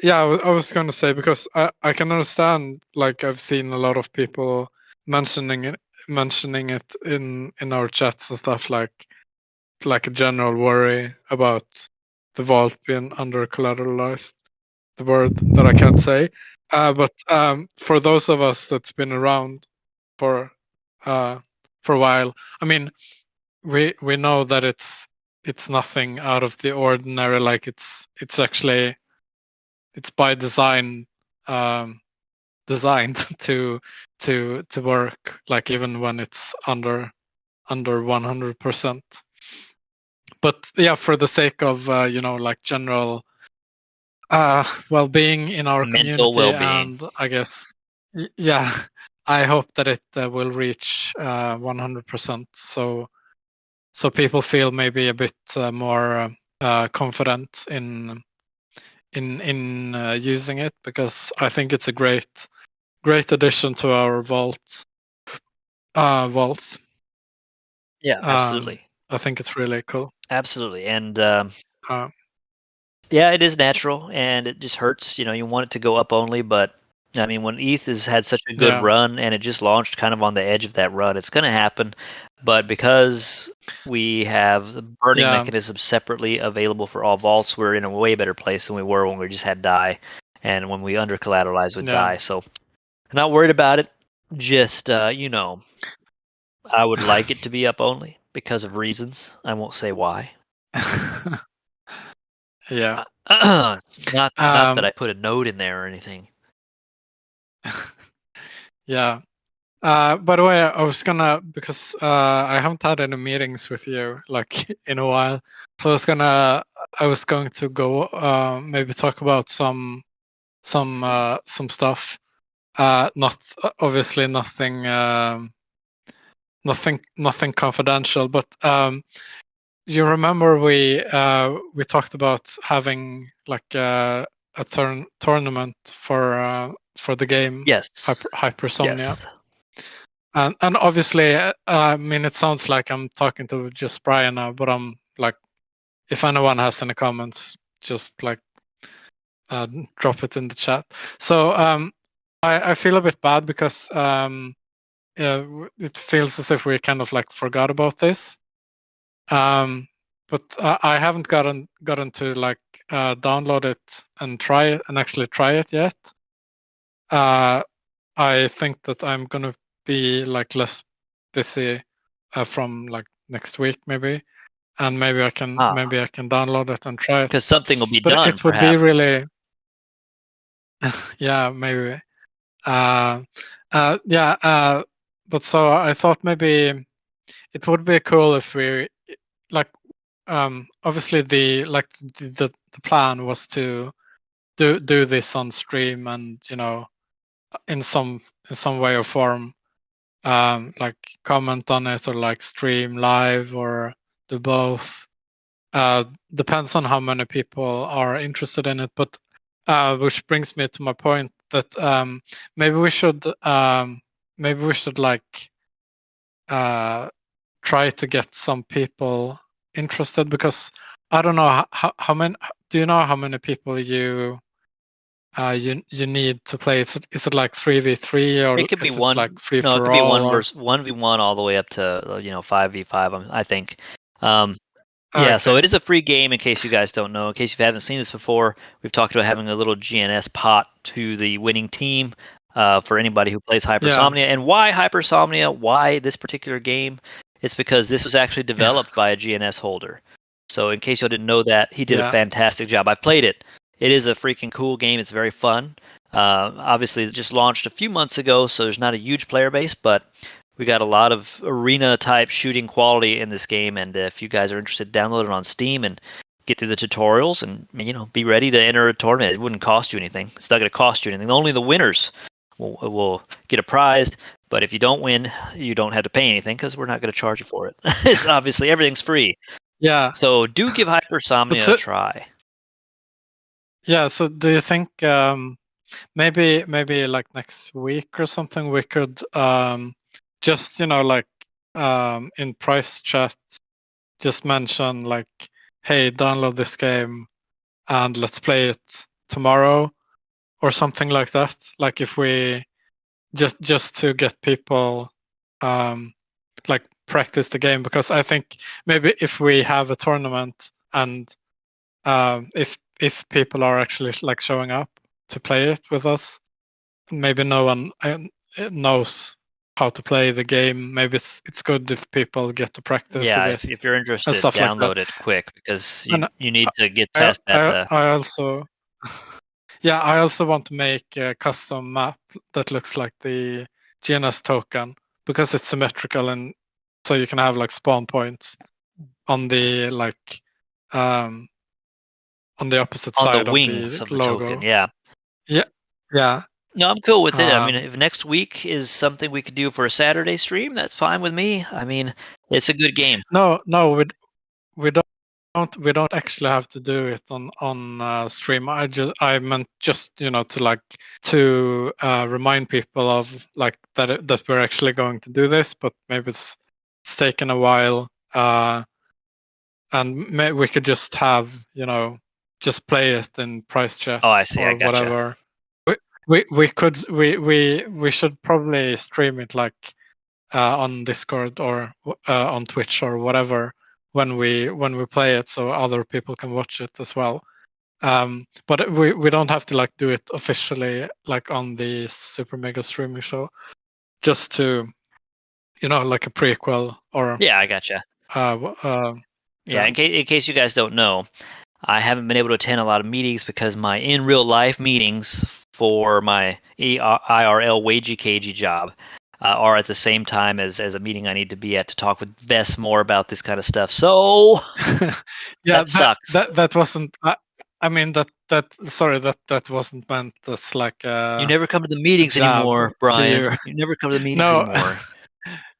B: yeah, I was gonna say, because I can understand, like I've seen a lot of people mentioning it in our chats and stuff, like a general worry about the vault being under collateralized, the word that I can't say. But for those of us that's been around for for a while. I mean, we know that it's nothing out of the ordinary. Like it's actually it's by design designed to work, like even when it's under 100%. But yeah, for the sake of like general well-being in our
A: Mental
B: community,
A: well-being.
B: and I guess yeah, I hope that it will reach 100%. So people feel maybe a bit more confident in using it, because I think it's a great addition to our vaults.
A: Yeah, absolutely.
B: I think it's really cool.
A: Absolutely. And
B: Uh,
A: yeah, it is natural and it just hurts. You want it to go up only, but I mean, when ETH has had such a good
B: yeah,
A: run and it just launched kind of on the edge of that run, it's going to happen. But because we have the burning
B: yeah,
A: mechanism separately available for all vaults, we're in a way better place than we were when we just had DAI and when we under collateralized with
B: yeah.
A: DAI. So I'm not worried about it. Just, I would like it to be up only because of reasons. I won't say why.
B: Yeah.
A: Not that
B: Um,
A: I put a note in there or anything.
B: yeah. By the way, I was gonna, because I haven't had any meetings with you like in a while, so I was going to go maybe talk about some stuff. Not obviously nothing nothing confidential, but you remember we talked about having like a tournament for the game
A: Yes.
B: Hypersomnia.
A: Yes.
B: And obviously, I mean, it sounds like I'm talking to just Brian now, but I'm like, if anyone has any comments, just like drop it in the chat. So I feel a bit bad because it feels as if we kind of like forgot about this. But I haven't gotten to like download it and try it and actually try it yet. I think that I'm gonna be like less busy from like next week maybe, and maybe I can
A: Ah,
B: download it and try it.
A: because something will be
B: But
A: done,
B: it would be
A: perhaps.
B: really yeah, maybe uh, yeah. But so I thought maybe it would be cool if we like obviously the plan was to do this on stream, and in some way or form like comment on it, or like stream live, or do both. Depends on how many people are interested in it. But which brings me to my point that maybe we should like try to get some people interested, because I don't know how many. Do you know how many people you need to play? Is it like 3v3, or
A: It could be
B: is it like
A: one.
B: free
A: No, it
B: for
A: could be
B: all?
A: one
B: Or
A: versus 1v1 all the way up to 5v5. I think. Um, Yeah, so
B: okay,
A: it is a free game in case you guys don't know. In case you haven't seen this before, we've talked about having a little GNS pot to the winning team for anybody who plays
B: yeah,
A: Hypersomnia. And why Hypersomnia? Why this particular game? It's because this was actually developed by a GNS holder. So in case you didn't know that, he did a
B: yeah,
A: fantastic job. I've played it. It is a freaking cool game. It's very fun. Obviously, it just launched a few months ago, so there's not a huge player base, but we got a lot of arena type shooting quality in this game, and if you guys are interested, download it on Steam and get through the tutorials, and be ready to enter a tournament. It wouldn't cost you anything. It's not going to cost you anything. Only the winners will get a prize. But if you don't win, you don't have to pay anything because we're not going to charge you for it. It's obviously everything's free.
B: yeah.
A: So do give
B: But
A: Hypersomnia a
B: so
A: try.
B: yeah, so do you think maybe like next week or something we could just like in price chat just mention like, hey, download this game and let's play it tomorrow, or something like that. Like if we just to get people um like practice the game, because I think maybe if we have a tournament, and if people are actually like showing up to play it with us, maybe no one knows how to play the game. Maybe it's good if people get to practice a
A: Yeah,
B: bit
A: if you're
B: and
A: interested,
B: stuff like that.
A: download it quick because
B: And
A: you need to get
B: I
A: past that.
B: I also yeah, I also want to make a custom map that looks like the GNS token because it's symmetrical, and so you can have like spawn points on the on the opposite
A: on the
B: side of the
A: wings of the token.
B: logo.
A: Yeah.
B: Yeah, yeah.
A: No, I'm cool with it. I mean,
B: Um,
A: if next week is something we could do for a Saturday stream, that's fine with me. I mean, it's a good game.
B: no, we don't actually have to do it on stream. I meant just to remind people of like that we're actually going to do this, but maybe it's taken a while, and we could just have just play it in price chat
A: Oh, I see. I
B: or
A: gotcha.
B: whatever. We should probably stream it like on Discord or on Twitch or whatever when we play it, so other people can watch it as well. But we don't have to like do it officially like on the Super Mega Streaming Show, just to like a prequel or
A: Yeah, I gotcha. Yeah,
B: yeah.
A: in case you guys don't know, I haven't been able to attend a lot of meetings because my in real life meetings for my IRL wagey cagey job are at the same time as a meeting I need to be at to talk with Vess more about this kind of stuff. So
B: Yeah,
A: that sucks.
B: that wasn't. I mean that sorry, that wasn't meant as like
A: You never come to the meetings
B: jab
A: anymore,
B: to
A: Brian.
B: you.
A: You never come to the meetings
B: No,
A: anymore.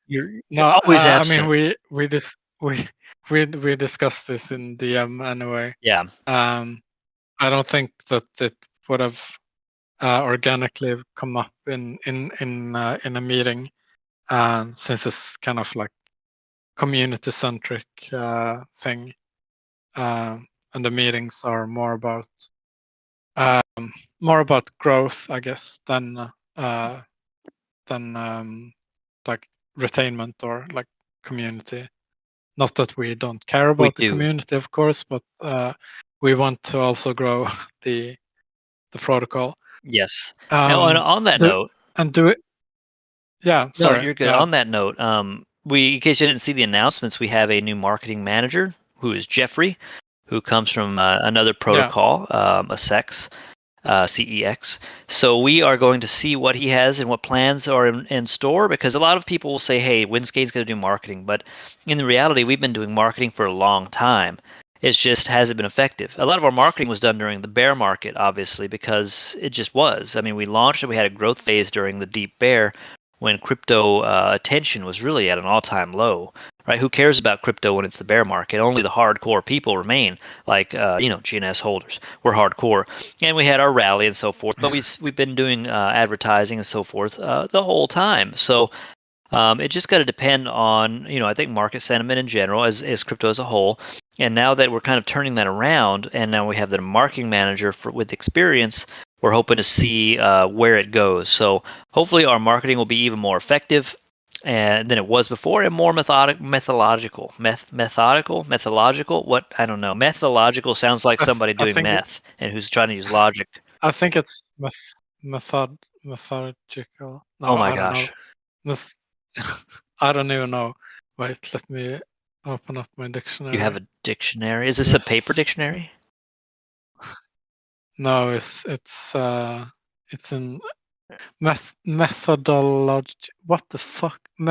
A: You're
B: no.
A: always
B: I mean
A: absent.
B: we discussed this in DM anyway.
A: Yeah.
B: I don't think that it would have organically come up in a meeting, since it's kind of like community centric thing, and the meetings are more about growth, I guess, than like retainment or like community. Not that we don't care
A: We
B: about the
A: do.
B: community, of course, but we want to also grow the protocol.
A: Yes. And
B: Um,
A: on that
B: do
A: note,
B: and do it. Yeah,
A: no,
B: sorry.
A: you're good.
B: Go ahead.
A: On that note, we in case you didn't see the announcements, we have a new marketing manager who is Jeffrey, who comes from another
B: Yeah.
A: protocol, a SEX. CEX. So we are going to see what he has and what plans are in store, because a lot of people will say, hey, Winskate's going to do marketing. But in the reality, we've been doing marketing for a long time. It's just hasn't been effective. A lot of our marketing was done during the bear market, obviously, because it just was. I mean, we launched and we had a growth phase during the deep bear when crypto attention was really at an all-time low. Right? Who cares about crypto when it's the bear market? Only the hardcore people remain, like GNS holders. We're hardcore, and we had our rally and so forth. But we've been doing advertising and so forth the whole time. So it just got to depend on, I think market sentiment in general, as crypto as a whole. And now that we're kind of turning that around, and now we have the marketing manager with experience, we're hoping to see where it goes. So hopefully our marketing will be even more effective than it was before, and more methodological. Methodological. What, I don't know. Methodological sounds like
B: I, th-
A: somebody
B: I
A: doing
B: think
A: meth and who's trying to use logic.
B: I think it's methodical.
A: Oh
B: No,
A: my
B: I don't know.
A: gosh,
B: Meth- I don't even know. Wait, let me open up my
A: you have
B: dictionary.
A: a dictionary? Is this a paper
B: Meth-
A: dictionary?
B: no, it's in methodology. What the fuck?
A: Beep.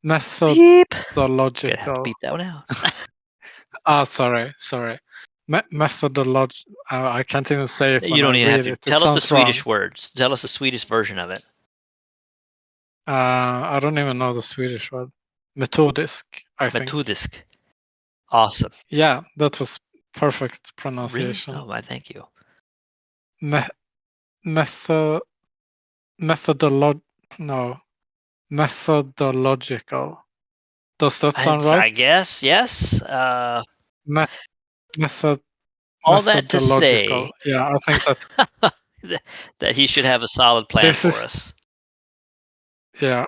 A: Gonna have to
B: Methodological.
A: beep that one out.
B: Sorry. Methodology. I can't even say it
A: You
B: when I
A: don't even have
B: read
A: to
B: it. It
A: tell us the
B: sounds wrong.
A: Swedish words. Tell us the Swedish version of it.
B: I don't even know the Swedish word. Metodisk, I think.
A: Metodisk. Awesome.
B: Yeah, that was perfect
A: Really?
B: pronunciation.
A: Oh, I thank you.
B: Me- method methodolog no methodological. Does that sound
A: I
B: right?
A: guess yes.
B: Me- method
A: All that to
B: methodological.
A: say
B: Yeah, I think that's
A: that he should have a solid plan
B: this
A: for
B: is
A: us.
B: yeah.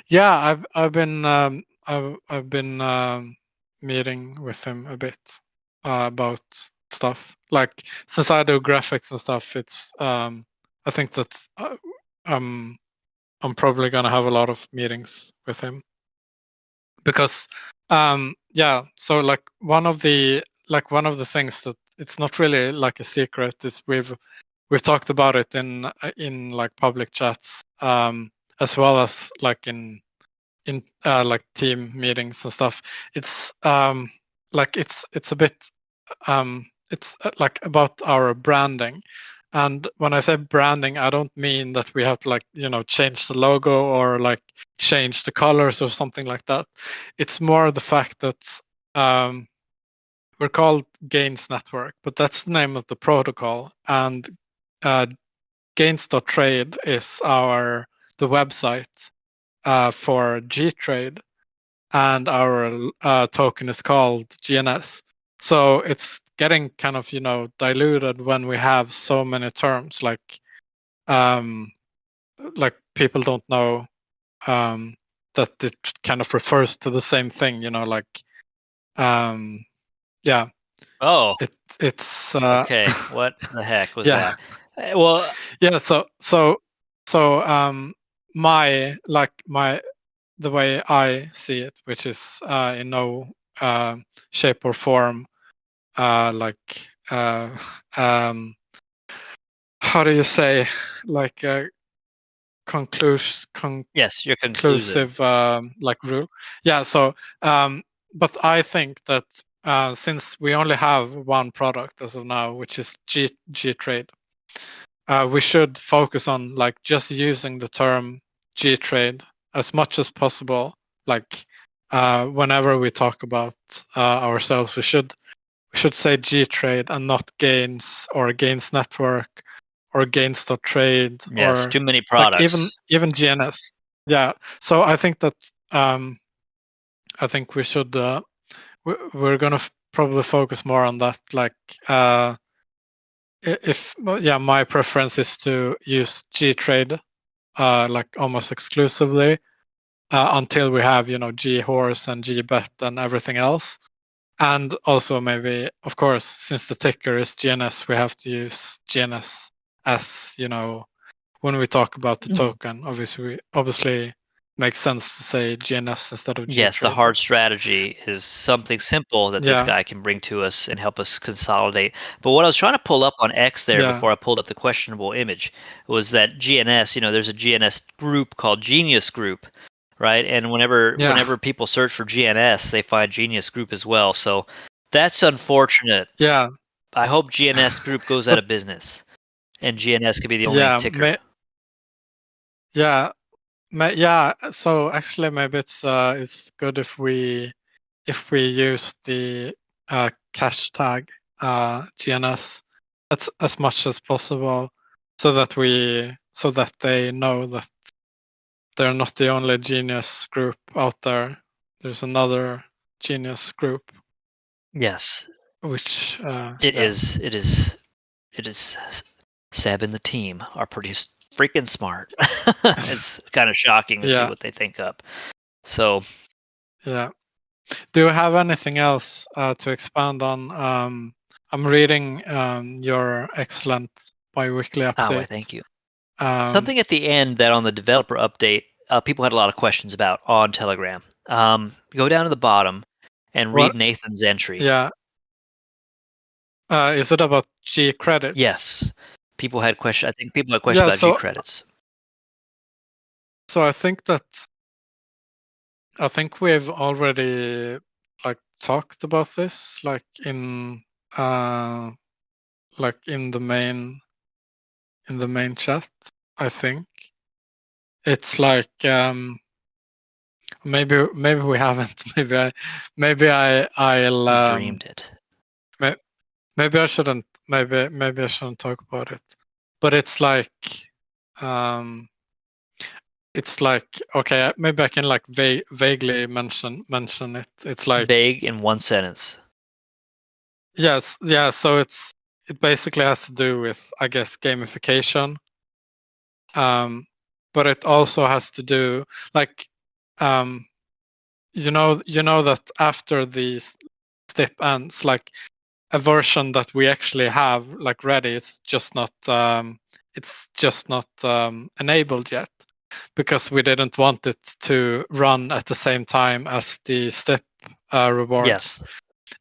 B: Yeah, I've been meeting with him a bit about stuff. Like since I do graphics and stuff, it's I think that um I'm probably gonna have a lot of meetings with him because so like one of the things that it's not really like a secret is we've talked about it in like public chats, as well as like in like team meetings and stuff. It's like it's a bit it's like about our branding. And when I say branding, I don't mean that we have to like, change the logo or like change the colors or something like that. It's more the fact that we're called Gains Network, but that's the name of the protocol. And Gains.trade is the website for gTrade, and our token is called GNS. So it's getting kind of diluted when we have so many terms um, like people don't know that it kind of refers to the same thing. Yeah,
A: Oh,
B: it's
A: okay. What the heck was
B: yeah.
A: that? Well,
B: Yeah, so my the way I see it, which is in no shape or form like um how do you say, like
A: yes, you're conclusive.
B: conclusive like rule. Yeah, so but I think that since we only have one product as of now, which is gTrade, we should focus on like just using the term gTrade as much as possible. Like whenever we talk about ourselves, we should say gTrade and not Gains or Gains Network or Gains.trade
A: Yes,
B: or
A: too many
B: like even
A: products.
B: GNS. Yeah. So I think that I think we should we're gonna probably focus more on that. Like if well, yeah, my preference is to use gTrade like almost exclusively until we have GHorse and GBet and everything else. And also maybe, of course, since the ticker is GNS, we have to use GNS as when we talk about the token. Obviously, makes sense to say GNS instead of
A: Yes, the
B: gTrade.
A: hard strategy is something simple that this
B: Yeah,
A: guy can bring to us and help us consolidate. But what I was trying to pull up on X there
B: yeah,
A: before I pulled up the questionable image was that GNS, there's a GNS group called Genius Group, right? And whenever
B: yeah,
A: whenever people search for GNS, they find Genius Group as well. So that's unfortunate.
B: yeah.
A: I hope GNS Group goes out
B: But
A: of business and GNS could be the only
B: yeah,
A: ticker.
B: yeah, yeah. So actually, maybe it's good if we use the cash tag GNS as much as possible, so that they know that they're not the only genius group out there. There's another genius group,
A: Yes,
B: which
A: it
B: yeah,
A: is. It is. It is. Seb and the team are pretty freaking smart. It's kind of shocking to see
B: yeah,
A: what they think up. So,
B: yeah. Do you have anything else to expand on? I'm reading your excellent biweekly
A: oh, I
B: update.
A: thank you.
B: Um,
A: Something at the end that on the developer update, people had a lot of questions about on Telegram. Go down to the bottom and read
B: what?
A: Nathan's entry.
B: Yeah. Is it about G credits?
A: Yes, people had question. I think people had questions
B: Yeah.
A: about G
B: So
A: credits.
B: so I think we've already like talked about this uh like in the main chat. I think it's like maybe we haven't. I'll
A: You dreamed it.
B: may, maybe I shouldn't maybe I shouldn't talk about it. But um it's like okay, maybe I can like vaguely mention it. It's like
A: Vague in one sentence.
B: yes, yeah. So it basically has to do with, I guess, gamification. But it also has to do like um you know that after the step ends, like a version that we actually have like ready, it's just not enabled yet. because we didn't want it to run at the same time as the step rewards.
A: Yes.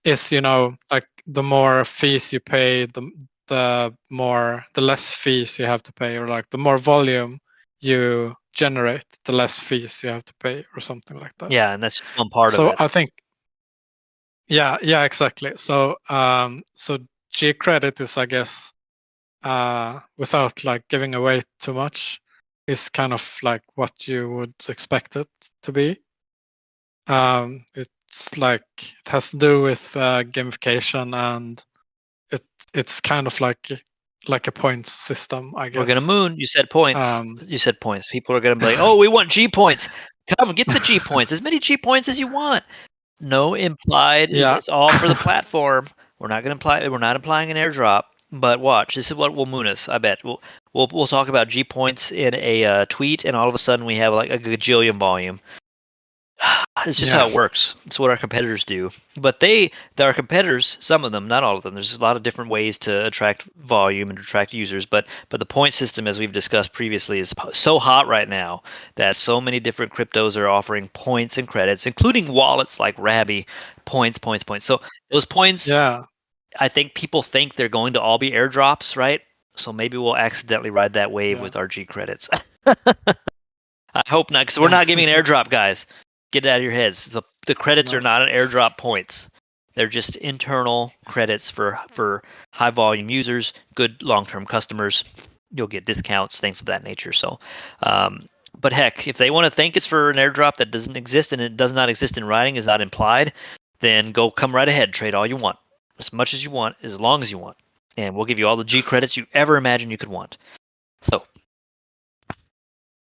B: Is, you know, like the more fees you pay, the less fees you have to pay, or like the more volume you generate, the less fees you have to pay, or something like that.
A: Yeah, and that's just one part of
B: So
A: it.
B: I think, yeah, exactly. So so gCredit is, I guess, without like giving away too much, is kind of like what you would expect it to be. It's like it has to do with gamification, and it's kind of like a points system, I
A: We're gonna
B: guess.
A: moon. You said points.
B: Um,
A: You said points. People are gonna be like, "Oh, we want G points. Come get the G points. As many G points as you want." No implied.
B: yeah,
A: It's all for the platform. We're not gonna imply. We're not implying an airdrop. But watch. This is what will moon us. I bet. We'll talk about G points in a tweet, and all of a sudden we have like a gajillion volume. It's just
B: yeah,
A: how it works. It's what our competitors do. But our competitors, some of them, not all of them. There's a lot of different ways to attract volume and attract users. But the point system, as we've discussed previously, is so hot right now that so many different cryptos are offering points and credits, including wallets like Rabby. Points, points, points. So those points,
B: yeah,
A: I think people think they're going to all be airdrops, right? So maybe we'll accidentally ride that wave
B: yeah,
A: with our G credits. I hope not, because we're
B: yeah.
A: not giving an airdrop, guys. Get it out of your heads. The credits are
B: No,
A: not an airdrop points. They're just internal credits for high volume users, good long term customers. You'll get discounts, things of that nature. So, but heck, if they want to think it's for an airdrop that doesn't exist and it does not exist in writing, is not implied, then go come right ahead, trade all you want, as much as you want, as long as you want, and we'll give you all the G credits you ever imagine you could want. So,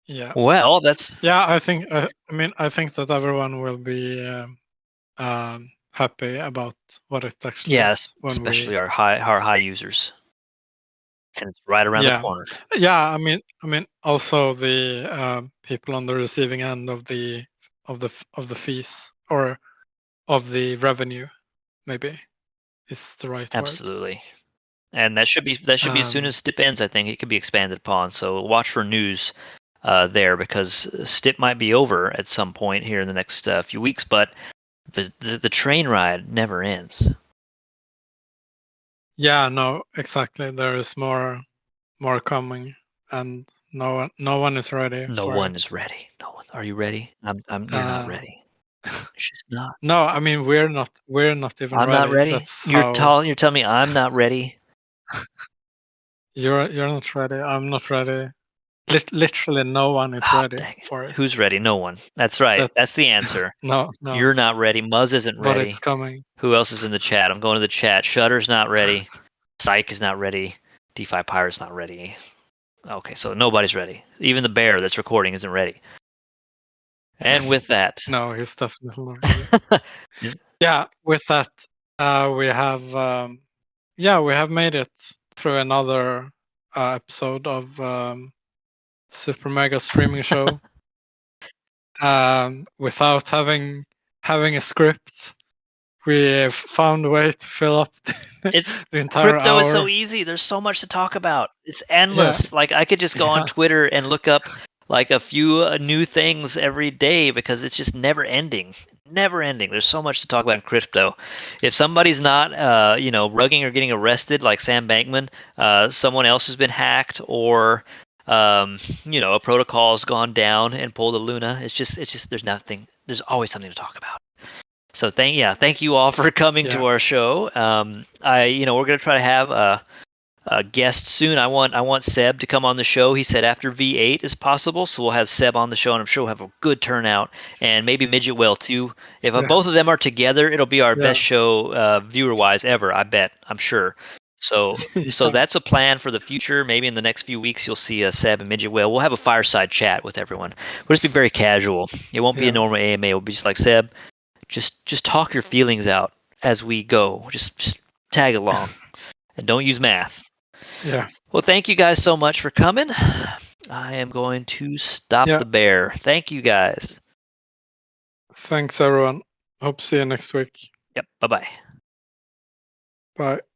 B: yeah,
A: well, that's
B: yeah. I think. I think that everyone will be happy about what it actually
A: yes,
B: is when we.
A: especially our high users, and it's right around the
B: Yeah,
A: corner.
B: yeah. Also the people on the receiving end of the fees, or of the revenue, maybe is the right word.
A: Absolutely, and that should be as soon as
B: Um,
A: STIP ends. I think it could be expanded upon. So watch for news there, because STIP might be over at some point here in the next few weeks, but the train ride never ends.
B: yeah, no, exactly. There is more coming, and no one is ready
A: No
B: for
A: one is
B: it.
A: ready. No one. Are you ready? You're not
B: Uh,
A: ready. It's just not.
B: no, I mean we're not even
A: I'm not
B: ready.
A: ready.
B: That's
A: You're
B: how
A: tall. You're telling me I'm not ready.
B: you're not ready. I'm not ready. Literally, no one is
A: Ah,
B: ready
A: dang it.
B: for it.
A: Who's ready? No one. That's right.
B: That
A: That's the answer.
B: no,
A: You're not ready. Muzz isn't
B: but it's
A: ready.
B: coming.
A: Who else is in the chat? I'm going to the chat. Shutter's not ready. Psych is not ready. DeFi Pirate's not ready. Okay, so nobody's ready. Even the bear that's recording isn't ready. And with that,
B: No, he's definitely not ready. Yeah, with that, we have we have made it through another episode of Super Mega Streaming Show without having a script. We've found a way to fill up
A: it's
B: the entire
A: crypto is so
B: hour.
A: easy. There's so much to talk about. It's
B: Yeah,
A: endless. Like I could just go on
B: yeah,
A: Twitter and look up like a few new things every day because it's just never ending. Never ending. There's so much to talk about in crypto. If somebody's not rugging or getting arrested like Sam Bankman, someone else has been hacked, or a protocol's gone down and pulled a Luna. It's just there's nothing. There's always something to talk about. So thank you all for coming
B: yeah,
A: to our show. We're gonna try to have a guest soon. I want Seb to come on the show. He said after V8 is possible, so we'll have Seb on the show, and I'm sure we'll have a good turnout, and maybe Midget Whale too. If
B: yeah,
A: both of them are together, it'll be our
B: yeah,
A: best show viewer wise ever. I bet. I'm sure. So
B: yeah,
A: that's a plan for the future. Maybe in the next few weeks you'll see Seb and Midget Whale. We'll have a fireside chat with everyone. We'll just be very casual. It won't be a
B: yeah,
A: normal AMA. It'll be just like Seb. Just talk your feelings out as we go. Just tag along and don't use math.
B: yeah,
A: Well, thank you guys so much for coming. I am going to stop
B: yeah.
A: the bear. Thank you guys.
B: Thanks, everyone. Hope to see you next week.
A: Yep. Bye bye.
B: Bye.